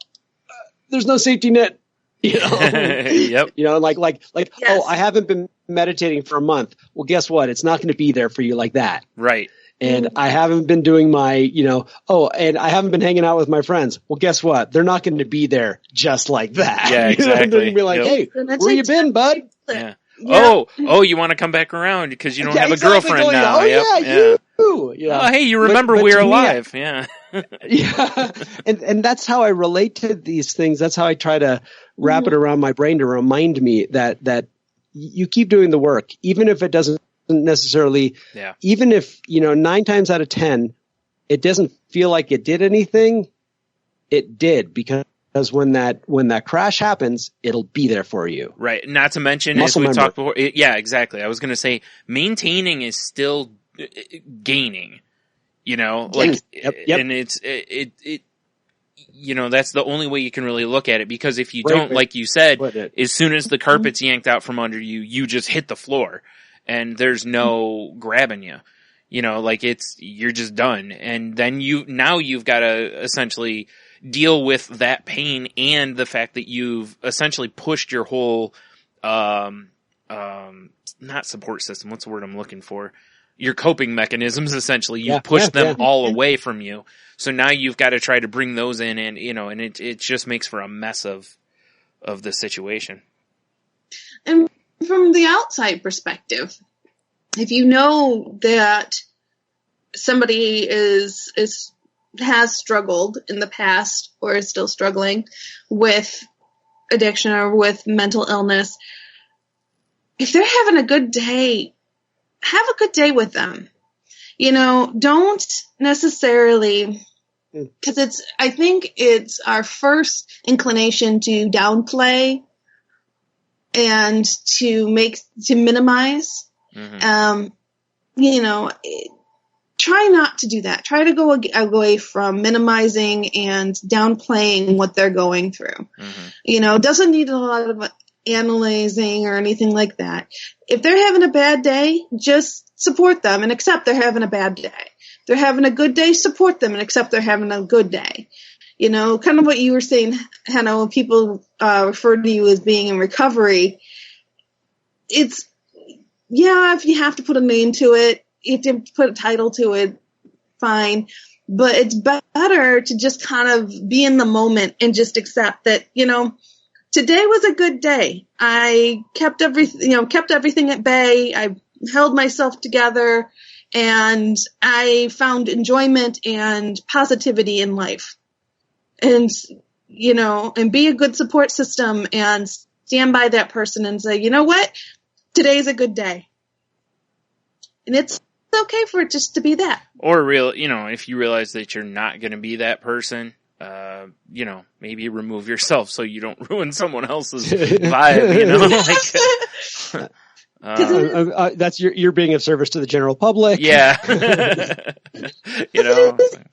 there's no safety net. Yep. Like, yes. Oh, I haven't been meditating for a month. Well, guess what? It's not going to be there for you like that. Right. And I haven't been doing my, and I haven't been hanging out with my friends. Well, guess what? They're not going to be there just like that. Yeah, exactly. They're going to be like, hey, where you been, bud? Yeah. Oh, you want to come back around because you don't have a girlfriend now. You. Oh, hey, you remember we're alive. Yeah. Yeah. And that's how I relate to these things. That's how I try to wrap it around my brain to remind me that you keep doing the work, even if it doesn't necessarily, even if, 9 times out of 10, it doesn't feel like it did anything, it did, because when that crash happens, it'll be there for you. Right. Not to mention, as we talked before, exactly. I was going to say, maintaining is still gaining, like, and it's, that's the only way you can really look at it, because if you don't, like you said, as soon as the carpet's yanked out from under you, you just hit the floor and there's no grabbing you, like you're just done. And then you've got to essentially deal with that pain and the fact that you've essentially pushed your whole, not support system. What's the word I'm looking for? Your coping mechanisms, essentially. You've pushed them all away from you. So now you've got to try to bring those in, and, and it just makes for a mess of the situation. And from the outside perspective, if you know that somebody has struggled in the past or is still struggling with addiction or with mental illness, if they're having a good day, have a good day with them. Don't necessarily, because I think it's our first inclination to downplay and to minimize. Mm-hmm. Try not to do that. Try to go away from minimizing and downplaying what they're going through. Mm-hmm. Doesn't need a lot of analyzing or anything like that. If they're having a bad day, just support them and accept they're having a bad day. If they're having a good day, support them and accept they're having a good day. Kind of what you were saying, Hannah, when people refer to you as being in recovery, if you have to put a name to it, you have to put a title to it, fine. But it's better to just kind of be in the moment and just accept that, today was a good day. I kept everything at bay. I held myself together, and I found enjoyment and positivity in life. And, and be a good support system and stand by that person and say, you know what? Today's a good day. And it's okay for it just to be that. Or if you realize that you're not going to be that person, maybe remove yourself so you don't ruin someone else's vibe, that's you're being of service to the general public. Yeah.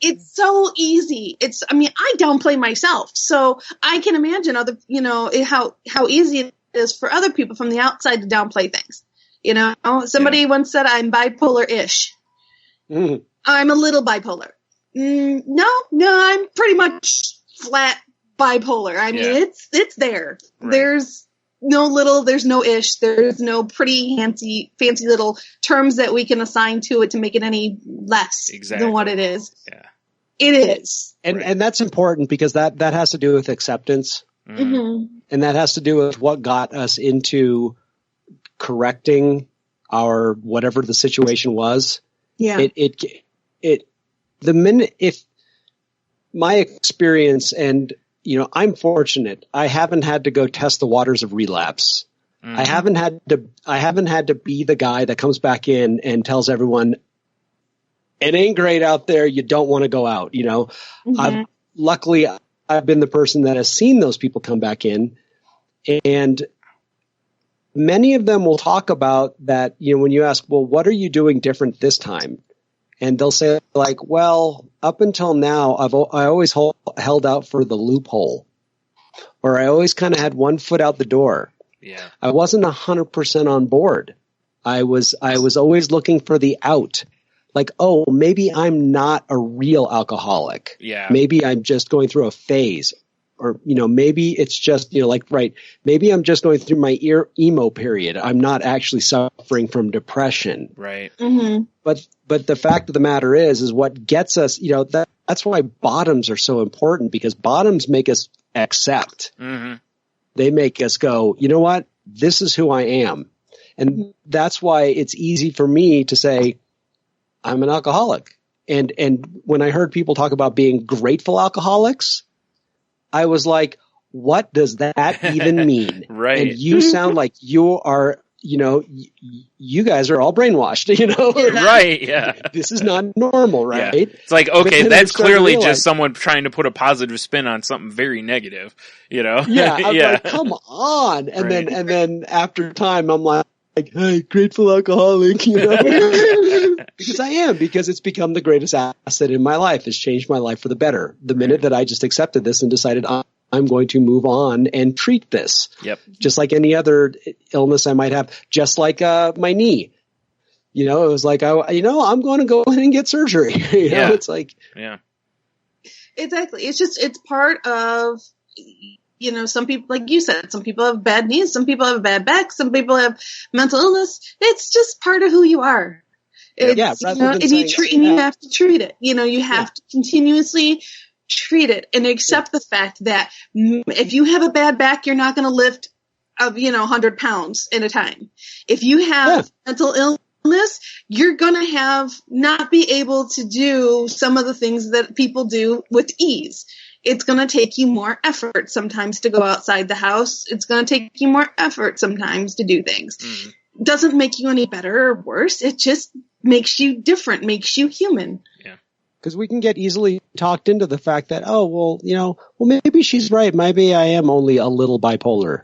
It's so easy. I downplay myself, so I can imagine how easy it is for other people from the outside to downplay things. Somebody once said I'm bipolar-ish. Mm. I'm a little bipolar. No, I'm pretty much flat bipolar. It's there. Right. There's no little, there's no ish, there's no pretty fancy little terms that we can assign to it to make it any less than what it is. Yeah. It is. And that's important, because that has to do with acceptance. Mm-hmm. And that has to do with what got us into correcting our whatever the situation was. Yeah. The minute, if my experience, and I'm fortunate, I haven't had to go test the waters of relapse. Mm-hmm. I haven't had to be the guy that comes back in and tells everyone it ain't great out there, you don't want to go out. Mm-hmm. Luckily I've been the person that has seen those people come back in, and many of them will talk about that. When you ask, well, what are you doing different this time? And they'll say, like, well, up until now, I always held out for the loophole, or I always kind of had one foot out the door. Yeah, I wasn't 100% on board. I was always looking for the out. Like, oh, maybe I'm not a real alcoholic. Yeah, maybe I'm just going through a phase. Or, maybe it's just, maybe I'm just going through my emo period. I'm not actually suffering from depression. Right. Mm-hmm. But the fact of the matter is what gets us, that's why bottoms are so important, because bottoms make us accept. Mm-hmm. They make us go, you know what? This is who I am. And that's why it's easy for me to say, I'm an alcoholic. And when I heard people talk about being grateful alcoholics, I was like, what does that even mean? Right. And you sound like you are you guys are all brainwashed, Right. Yeah. This is not normal, right? Yeah. It's like, okay, that's started to clearly realize- just someone trying to put a positive spin on something very negative, Yeah, I'm Yeah. like, come on. And Right. then after time, I'm like, hey, grateful alcoholic, because I am, because it's become the greatest asset in my life. It's changed my life for the better. The minute that I just accepted this and decided I'm going to move on and treat this. Yep. Just like any other illness I might have, just like my knee. It was like, I'm going to go in and get surgery. Yeah. It's like, Yeah. Exactly. It's part of, some people, like you said, some people have bad knees, some people have a bad back, some people have mental illness. It's just part of who you are. It's, rather than and saying, you have to treat it. You have to continuously treat it and accept the fact that if you have a bad back, you're not going to lift 100 pounds at a time. If you have mental illness, you're going to not be able to do some of the things that people do with ease. It's going to take you more effort sometimes to go outside the house. It's going to take you more effort sometimes to do things. Mm-hmm. Doesn't make you any better or worse. It just makes you different, makes you human. Yeah. Because we can get easily talked into the fact that, maybe she's right. Maybe I am only a little bipolar.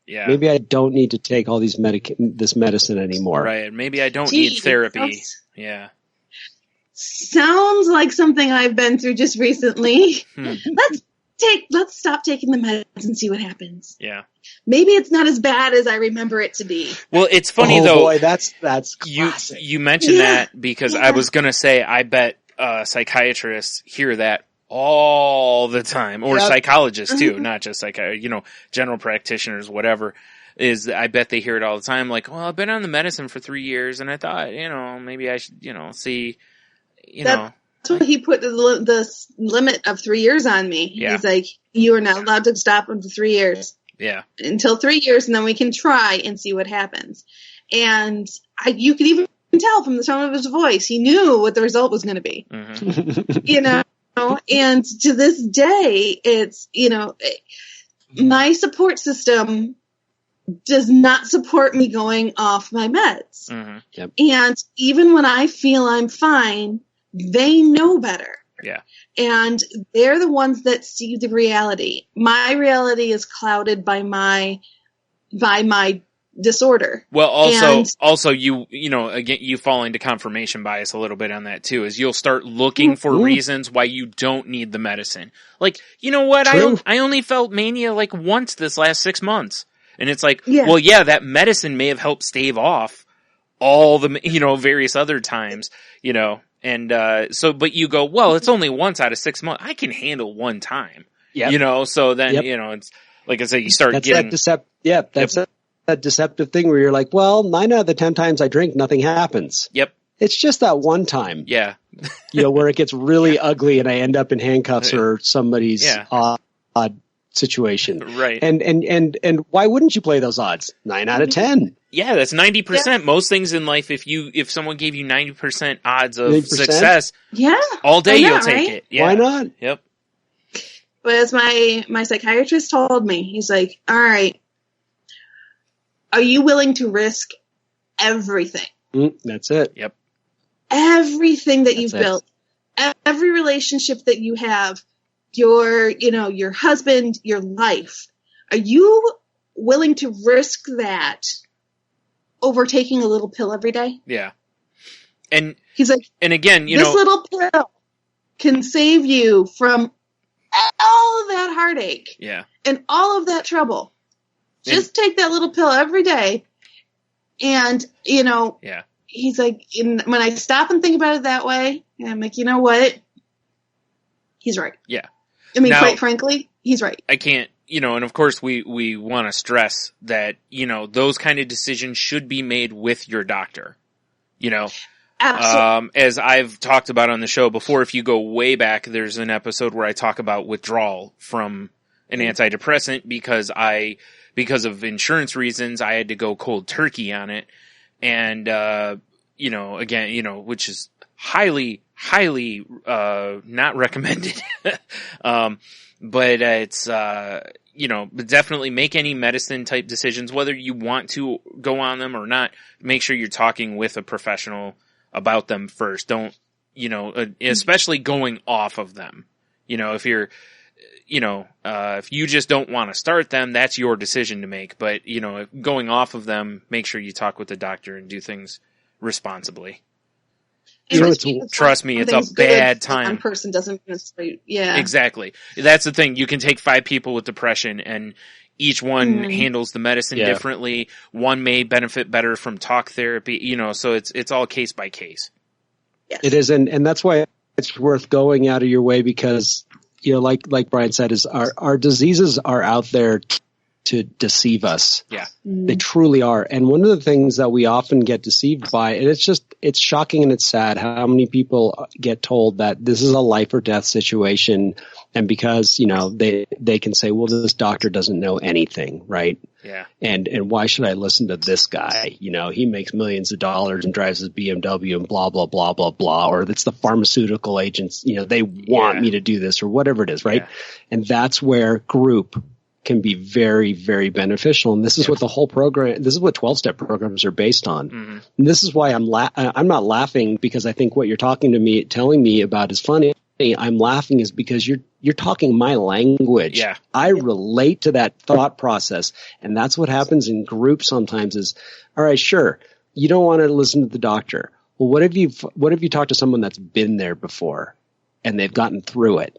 Yeah. Maybe I don't need to take all this medicine anymore. Right. Maybe I don't need therapy. Yeah. Sounds like something I've been through just recently. Let's stop taking the meds and see what happens. Yeah. Maybe it's not as bad as I remember it to be. Well, it's funny though. Boy, that's classic. You mentioned that because I was going to say, I bet psychiatrists hear that all the time, or psychologists too, not just general practitioners, whatever. I bet they hear it all the time. Like, well, I've been on the medicine for 3 years, and I thought, maybe I should, see, That's what he put the limit of 3 years on me. Yeah. He's like, you are not allowed to stop until 3 years. Yeah. Until 3 years, and then we can try and see what happens. And you could even tell from the tone of his voice, he knew what the result was going to be. Mm-hmm. And to this day, it's, my support system does not support me going off my meds. Mm-hmm. Yep. And even when I feel I'm fine, they know better. Yeah. And they're the ones that see the reality. My reality is clouded by my disorder. Well, also you again, you fall into confirmation bias a little bit on that too, is you'll start looking for reasons why you don't need the medicine. Like, you know what? I only felt mania like once this last 6 months. And it's like, that medicine may have helped stave off all the, various other times, and, but you go, well, it's only once out of 6 months. I can handle one time, so then, it's like I say, you start getting, that deceptive thing where you're like, well, 9 out of the 10 times I drink, nothing happens. Yep. It's just that one time. Yeah. Where it gets really ugly and I end up in handcuffs or somebody's odd situation. Right. And why wouldn't you play those odds? 9 out of 10. Yeah, that's 90%. Yeah. Most things in life, if someone gave you 90% odds of success, all day you'll take it. Yeah. Why not? Yep. But as my psychiatrist told me, he's like, all right, are you willing to risk everything? That's it. Yep. Everything that you've built, every relationship that you have, your husband, your life. Are you willing to risk that over taking a little pill every day? Yeah. And he's like, and again, this little pill can save you from all of that heartache. Yeah. And all of that trouble. Just take that little pill every day. And, he's like, when I stop and think about it that way, I'm like, you know what? He's right. Yeah. I mean, quite frankly, he's right. I can't, and of course we want to stress that, those kind of decisions should be made with your doctor, Absolutely. As I've talked about on the show before, if you go way back, there's an episode where I talk about withdrawal from an antidepressant because of insurance reasons, I had to go cold turkey on it. And, again, which is highly, not recommended. But it's, but definitely make any medicine type decisions, whether you want to go on them or not. Make sure you're talking with a professional about them first. Don't, especially going off of them. If you're, if you just don't want to start them, that's your decision to make. But, going off of them, make sure you talk with the doctor and do things responsibly. Trust me, it's a bad time. One person doesn't necessarily, yeah. Exactly. That's the thing. You can take 5 people with depression and each one handles the medicine differently. One may benefit better from talk therapy, so it's all case by case. Yes. It is. And that's why it's worth going out of your way because, like Brian said, is our diseases are out there to deceive us. Yeah. They truly are. And one of the things that we often get deceived by, and it's shocking and it's sad how many people get told that this is a life or death situation. And because, they can say, well, this doctor doesn't know anything, right? Yeah. And why should I listen to this guy? He makes millions of dollars and drives his BMW and blah, blah, blah, blah, blah. Or it's the pharmaceutical agents, they want me to do this or whatever it is, right? Yeah. And that's where group can be very, very beneficial. And this is what the whole program, this is what 12-step programs are based on. Mm-hmm. And this is why I'm not laughing because I think what you're telling me about is funny. I'm laughing is because you're talking my language. Yeah. I relate to that thought process. And that's what happens in groups sometimes is, all right, sure. You don't want to listen to the doctor. Well, what if you talked to someone that's been there before and they've gotten through it?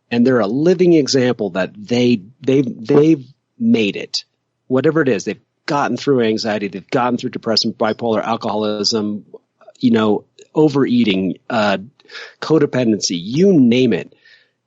And they're a living example that they've made it. Whatever it is, they've gotten through anxiety, they've gotten through depression, bipolar, alcoholism, overeating, codependency, you name it.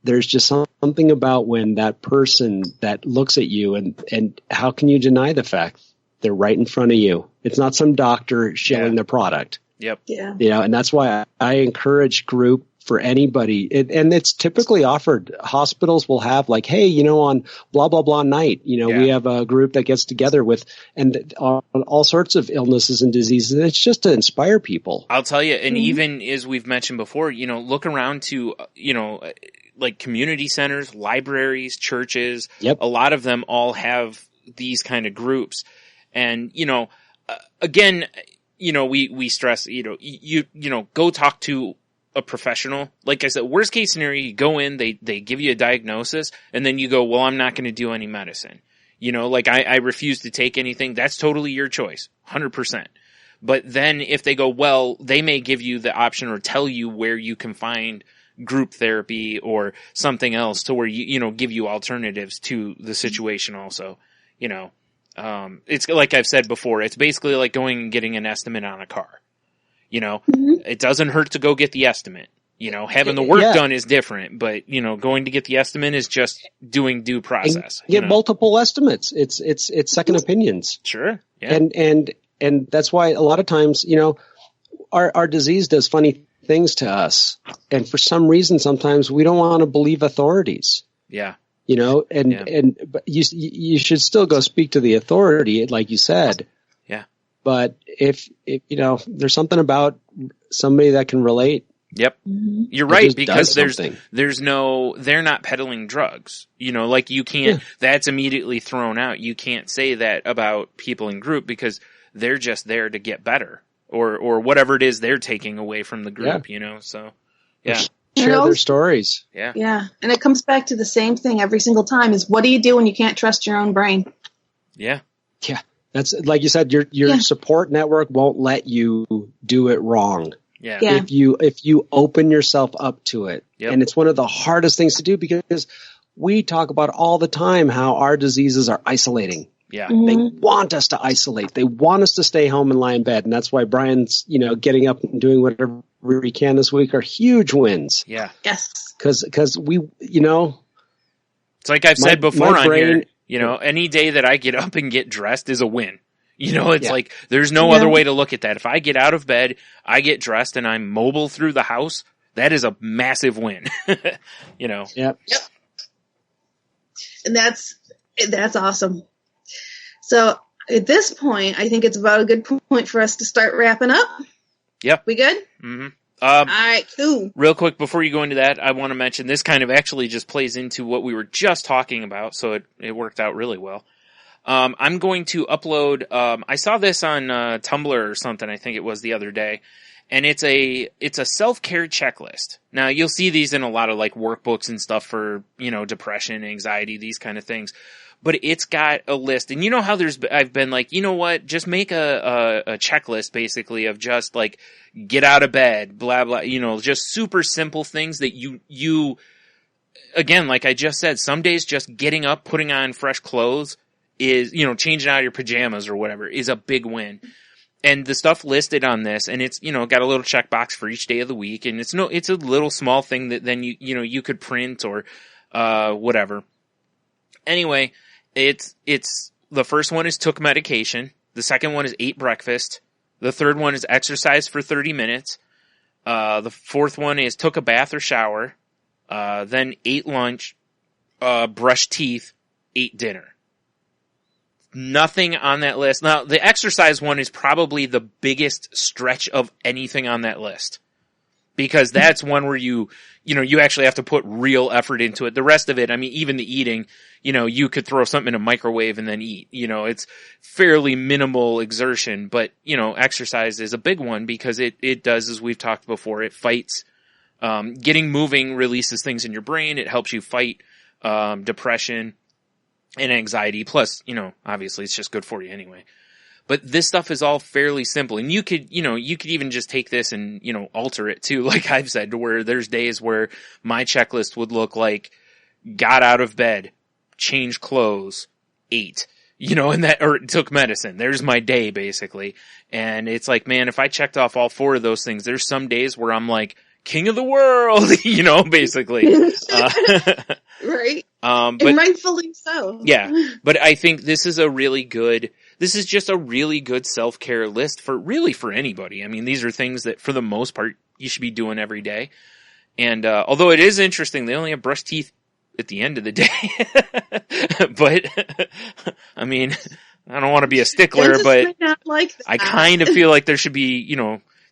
There's just something about when that person that looks at you and how can you deny the fact they're right in front of you? It's not some doctor showing their product. Yep. Yeah. And that's why I encourage group for anybody. And it's typically offered. Hospitals will have like, hey, on blah, blah, blah night, we have a group that gets together with and on all sorts of illnesses and diseases. And it's just to inspire people. I'll tell you. And even as we've mentioned before, look around to, like community centers, libraries, churches. Yep. A lot of them all have these kind of groups. And, again, we stress, go talk to a professional. Like I said, worst case scenario, you go in, they give you a diagnosis, and then you go, well, I'm not going to do any medicine. I refuse to take anything. That's totally your choice, 100%. But then if they go, well, they may give you the option or tell you where you can find group therapy or something else to where you give you alternatives to the situation also. It's like I've said before, it's basically like going and getting an estimate on a car. It doesn't hurt to go get the estimate. Having the work done is different, but going to get the estimate is just doing due process. Get multiple estimates. It's second opinions. Sure. Yeah. And that's why a lot of times, our disease does funny things to us. And for some reason, sometimes we don't want to believe authorities. Yeah. But you should still go speak to the authority, like you said. Yeah. But if there's something about somebody that can relate. Yep. You're right, because they're not peddling drugs. Like you can't, that's immediately thrown out. You can't say that about people in group because they're just there to get better or whatever it is they're taking away from the group, so yeah. Share their stories. Yeah. Yeah. And it comes back to the same thing every single time is what do you do when you can't trust your own brain? Yeah. Yeah. That's like you said, your support network won't let you do it wrong. Yeah. If you open yourself up to it. Yep. And it's one of the hardest things to do because we talk about all the time how our diseases are isolating. Yeah. They want us to isolate. They want us to stay home and lie in bed. And that's why Brian's, getting up and doing whatever he can this week are huge wins. Yeah. Yes. Cause we, it's like I've said before on brain, here, any day that I get up and get dressed is a win. It's like there's no other way to look at that. If I get out of bed, I get dressed and I'm mobile through the house, that is a massive win. Yep. Yep. And that's awesome. So at this point, I think it's about a good point for us to start wrapping up. Yep. We good? Mm-hmm. All right, cool. Real quick, before you go into that, I want to mention this kind of actually just plays into what we were just talking about, so it worked out really well. I'm going to upload, I saw this on Tumblr or something, I think it was the other day, and it's a self-care checklist. Now, you'll see these in a lot of like workbooks and stuff for, depression, anxiety, these kind of things. But it's got a list, and you know how I've been like, you know what, just make a checklist basically of just like, get out of bed, blah, blah, just super simple things that you, again, like I just said, some days just getting up, putting on fresh clothes is, changing out your pajamas or whatever is a big win. And the stuff listed on this, and it's, got a little checkbox for each day of the week, and it's a little small thing that then you could print or, whatever. Anyway, it's the first one is took medication. The second one is ate breakfast. The third one is exercise for 30 minutes. The fourth one is took a bath or shower. Then ate lunch, brushed teeth, ate dinner. Nothing on that list. Now, the exercise one is probably the biggest stretch of anything on that list. Because that's one where you actually have to put real effort into it. The rest of it, I mean, even the eating, you could throw something in a microwave and then eat. It's fairly minimal exertion, but, exercise is a big one because it does, as we've talked before, it fights, getting moving releases things in your brain. It helps you fight, depression and anxiety. Plus, obviously it's just good for you anyway. But this stuff is all fairly simple, and you could even just take this and, alter it too, like I've said, to where there's days where my checklist would look like got out of bed, changed clothes, ate, or took medicine. There's my day basically. And it's like, man, if I checked off all four of those things, there's some days where I'm like king of the world, basically. Right. But, and rightfully so. Yeah. But I think this is just a really good self-care list for anybody. I mean, these are things that for the most part you should be doing every day. And, although it is interesting, they only have brushed teeth at the end of the day. But, I mean, I don't want to be a stickler, but like I kind of feel like there should be,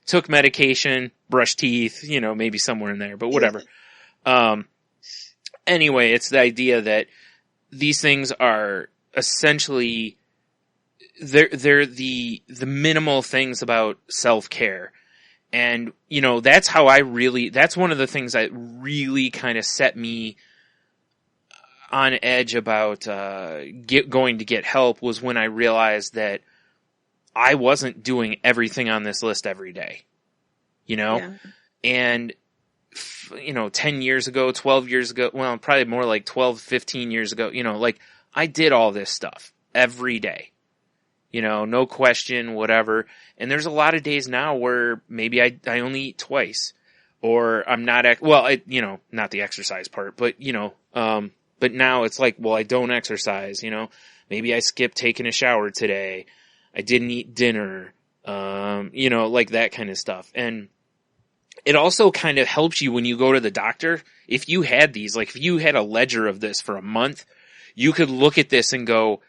took medication, brushed teeth, maybe somewhere in there, but whatever. Anyway, it's the idea that these things are essentially, they're the minimal things about self-care. And, that's one of the things that really kind of set me on edge about, going to get help was when I realized that I wasn't doing everything on this list every day, Yeah. and 10 years ago, 12 years ago, well, probably more like 12, 15 years ago, like I did all this stuff every day, no question, whatever. And there's a lot of days now where maybe I only eat twice, or I'm not, not the exercise part, but, but now it's like, well, I don't exercise, maybe I skipped taking a shower today. I didn't eat dinner, like that kind of stuff. And it also kind of helps you when you go to the doctor. If you had these, like if you had a ledger of this for a month, you could look at this and go,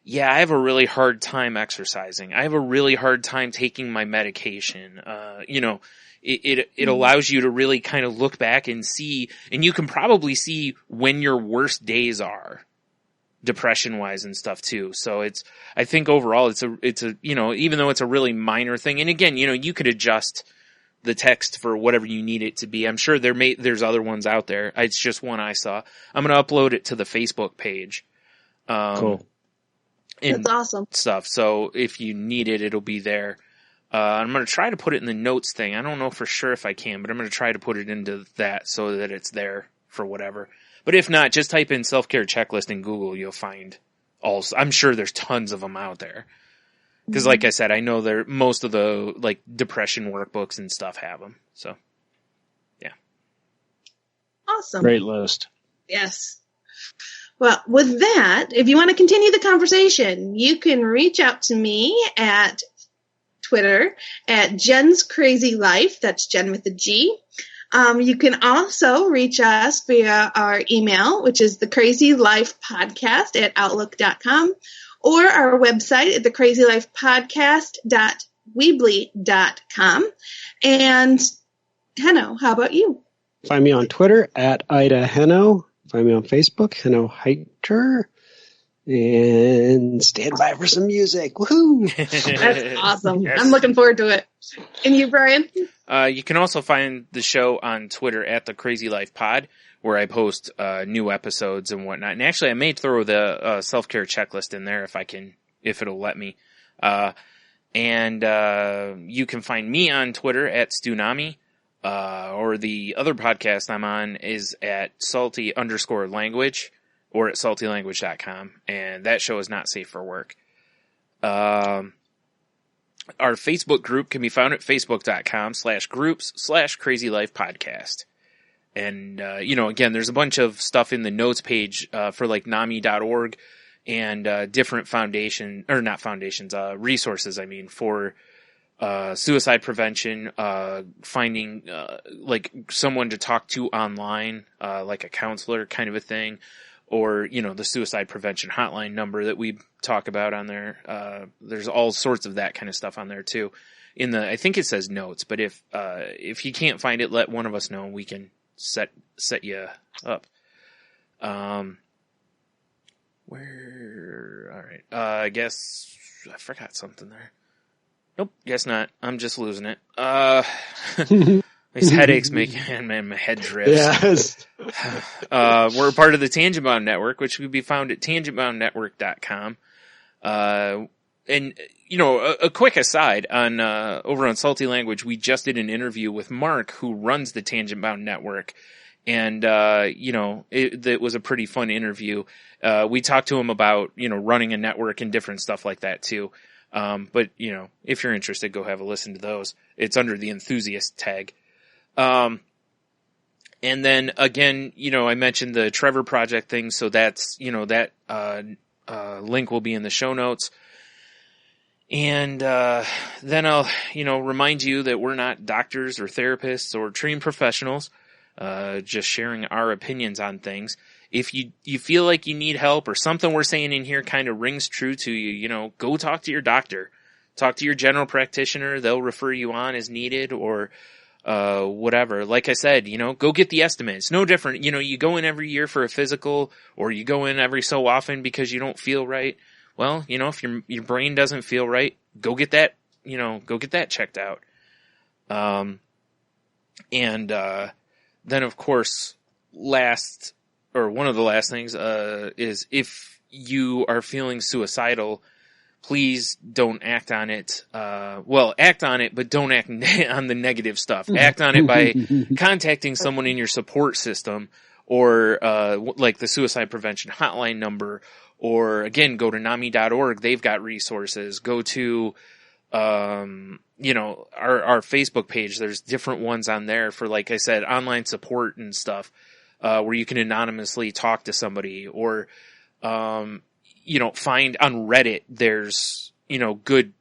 yeah, I have a really hard time exercising. I have a really hard time taking my medication. It allows you to really kind of look back and see, and you can probably see when your worst days are, depression wise and stuff too. So I think overall it's a, even though it's a really minor thing, and again, you could adjust the text for whatever you need it to be. I'm sure there's other ones out there. It's just one I saw. I'm going to upload it to the Facebook page. Cool. That's awesome stuff. So if you need it, it'll be there. I'm going to try to put it in the notes thing. I don't know for sure if I can, but I'm going to try to put it into that so that it's there for whatever. But if not, just type in self-care checklist in Google. You'll find I'm sure there's tons of them out there. Because like I said, I know most of the like depression workbooks and stuff have them. So, yeah. Awesome. Great list. Yes. Well, with that, if you want to continue the conversation, you can reach out to me at Twitter at Jen's Crazy Life. That's Jen with a G. You can also reach us via our email, which is thecrazylifepodcast@outlook.com, or our website at thecrazylifepodcast.weebly.com. And Heno, how about you? Find me on Twitter at Ida Heno. Find me on Facebook, Heno Hiker. And stand by for some music. Woohoo! That's awesome. Yes. I'm looking forward to it. And you, Brian? You can also find the show on Twitter at the Crazy Life Pod, where I post new episodes and whatnot. And actually, I may throw the self-care checklist in there if it'll let me. And you can find me on Twitter at Stunami, or the other podcast I'm on is at salty_language or at saltylanguage.com. And that show is not safe for work. Our Facebook group can be found at facebook.com/groups/Crazy Life Podcast. And, again, there's a bunch of stuff in the notes page, for like NAMI.org and, different resources, for, suicide prevention, finding, like someone to talk to online, like a counselor kind of a thing, or, the suicide prevention hotline number that we talk about on there. There's all sorts of that kind of stuff on there too. I think it says notes, but if you can't find it, let one of us know and we can set you up. All right. I guess I forgot something there. Nope, guess not. I'm just losing it. These headaches make my head drifts. Yes. We're a part of the Tangent Bound Network, which can be found at tangentboundnetwork.com. And, a quick aside on, over on Salty Language, we just did an interview with Mark, who runs the Tangent Bound Network. And, it was a pretty fun interview. We talked to him about, running a network and different stuff like that too. But, if you're interested, go have a listen to those. It's under the enthusiast tag. And then again, I mentioned the Trevor Project thing. So that's, that, link will be in the show notes. And, then I'll, remind you that we're not doctors or therapists or trained professionals, just sharing our opinions on things. If you feel like you need help or something we're saying in here kind of rings true to you, go talk to your doctor, talk to your general practitioner. They'll refer you on as needed or, whatever. Like I said, go get the estimate. It's no different. You go in every year for a physical or you go in every so often because you don't feel right. Well, if your brain doesn't feel right, go get that checked out. And, then of course, one of the last things, is if you are feeling suicidal, please don't act on it. Act on it, but don't act on the negative stuff. Act on it by contacting someone in your support system or, like the suicide prevention hotline number, or again, go to NAMI.org. They've got resources. Go to, our Facebook page. There's different ones on there for, like I said, online support and stuff, where you can anonymously talk to somebody or, find on Reddit, there's, good,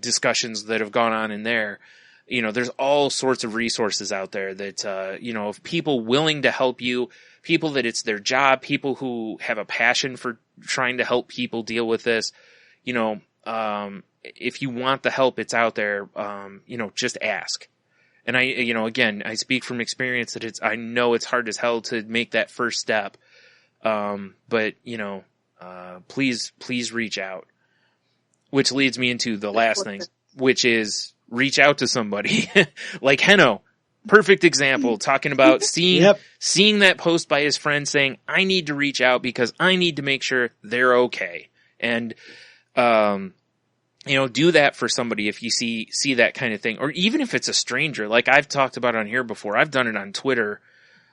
discussions that have gone on in there. There's all sorts of resources out there that, of people willing to help you, people that it's their job, people who have a passion for trying to help people deal with this. If you want the help, it's out there. Just ask. And again, I speak from experience that I know it's hard as hell to make that first step. But please reach out, which leads me into the last thing, which is reach out to somebody like Heno. Perfect example, talking about seeing that post by his friend saying, I need to reach out because I need to make sure they're okay. And, do that for somebody if you see that kind of thing, or even if it's a stranger, like I've talked about on here before. I've done it on Twitter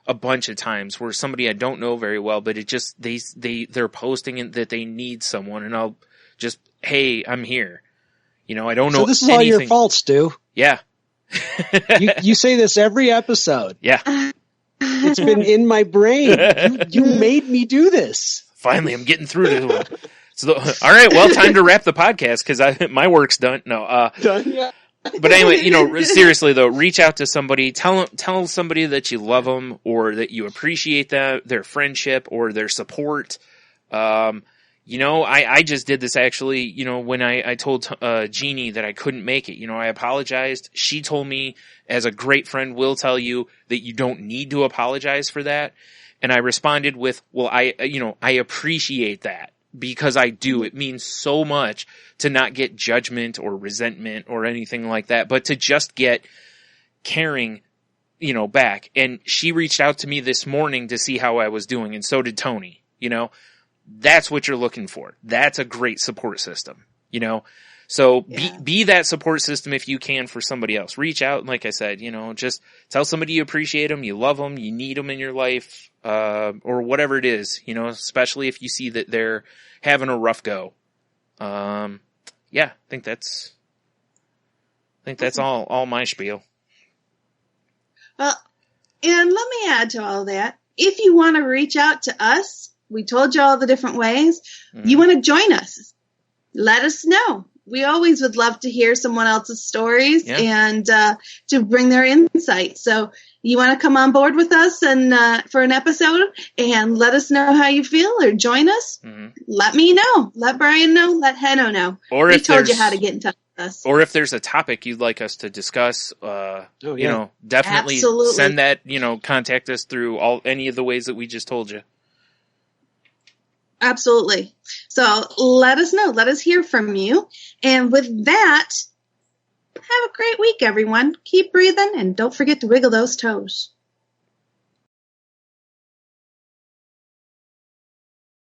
a bunch of times where somebody I don't know very well, but it just, they're posting that they need someone, and I'll just, hey, I'm here. I don't know. So this is anything. all your fault, Stu. Yeah. you say this every episode. Yeah. It's been in my brain. You made me do this. Finally, I'm getting through to one. So, all right, well, time to wrap the podcast because my work's done. No, done. Yeah. But anyway, seriously though, reach out to somebody. Tell somebody that you love them or that you appreciate their friendship or their support. I just did this actually, when I told Jeannie that I couldn't make it. I apologized. She told me, as a great friend will tell you, that you don't need to apologize for that. And I responded with, well, I appreciate that, because I do. It means so much to not get judgment or resentment or anything like that, but to just get caring, back. And she reached out to me this morning to see how I was doing, and so did Tony. That's what you're looking for. That's a great support system, So be that support system if you can for somebody else. Reach out, and like I said, just tell somebody you appreciate them, you love them, you need them in your life, or whatever it is, especially if you see that they're having a rough go. I think that's all my spiel. Well, and let me add to all that. If you want to reach out to us, we told you all the different ways. You want to join us, let us know. We always would love to hear someone else's stories and to bring their insight. So you want to come on board with us and for an episode and let us know how you feel, or join us? Let me know. Let Brian know. Let Henno know. Or we told you how to get in touch with us. Or if there's a topic you'd like us to discuss, definitely Absolutely. send that, contact us through any of the ways that we just told you. Absolutely. So let us know. Let us hear from you. And with that, have a great week, everyone. Keep breathing, and don't forget to wiggle those toes.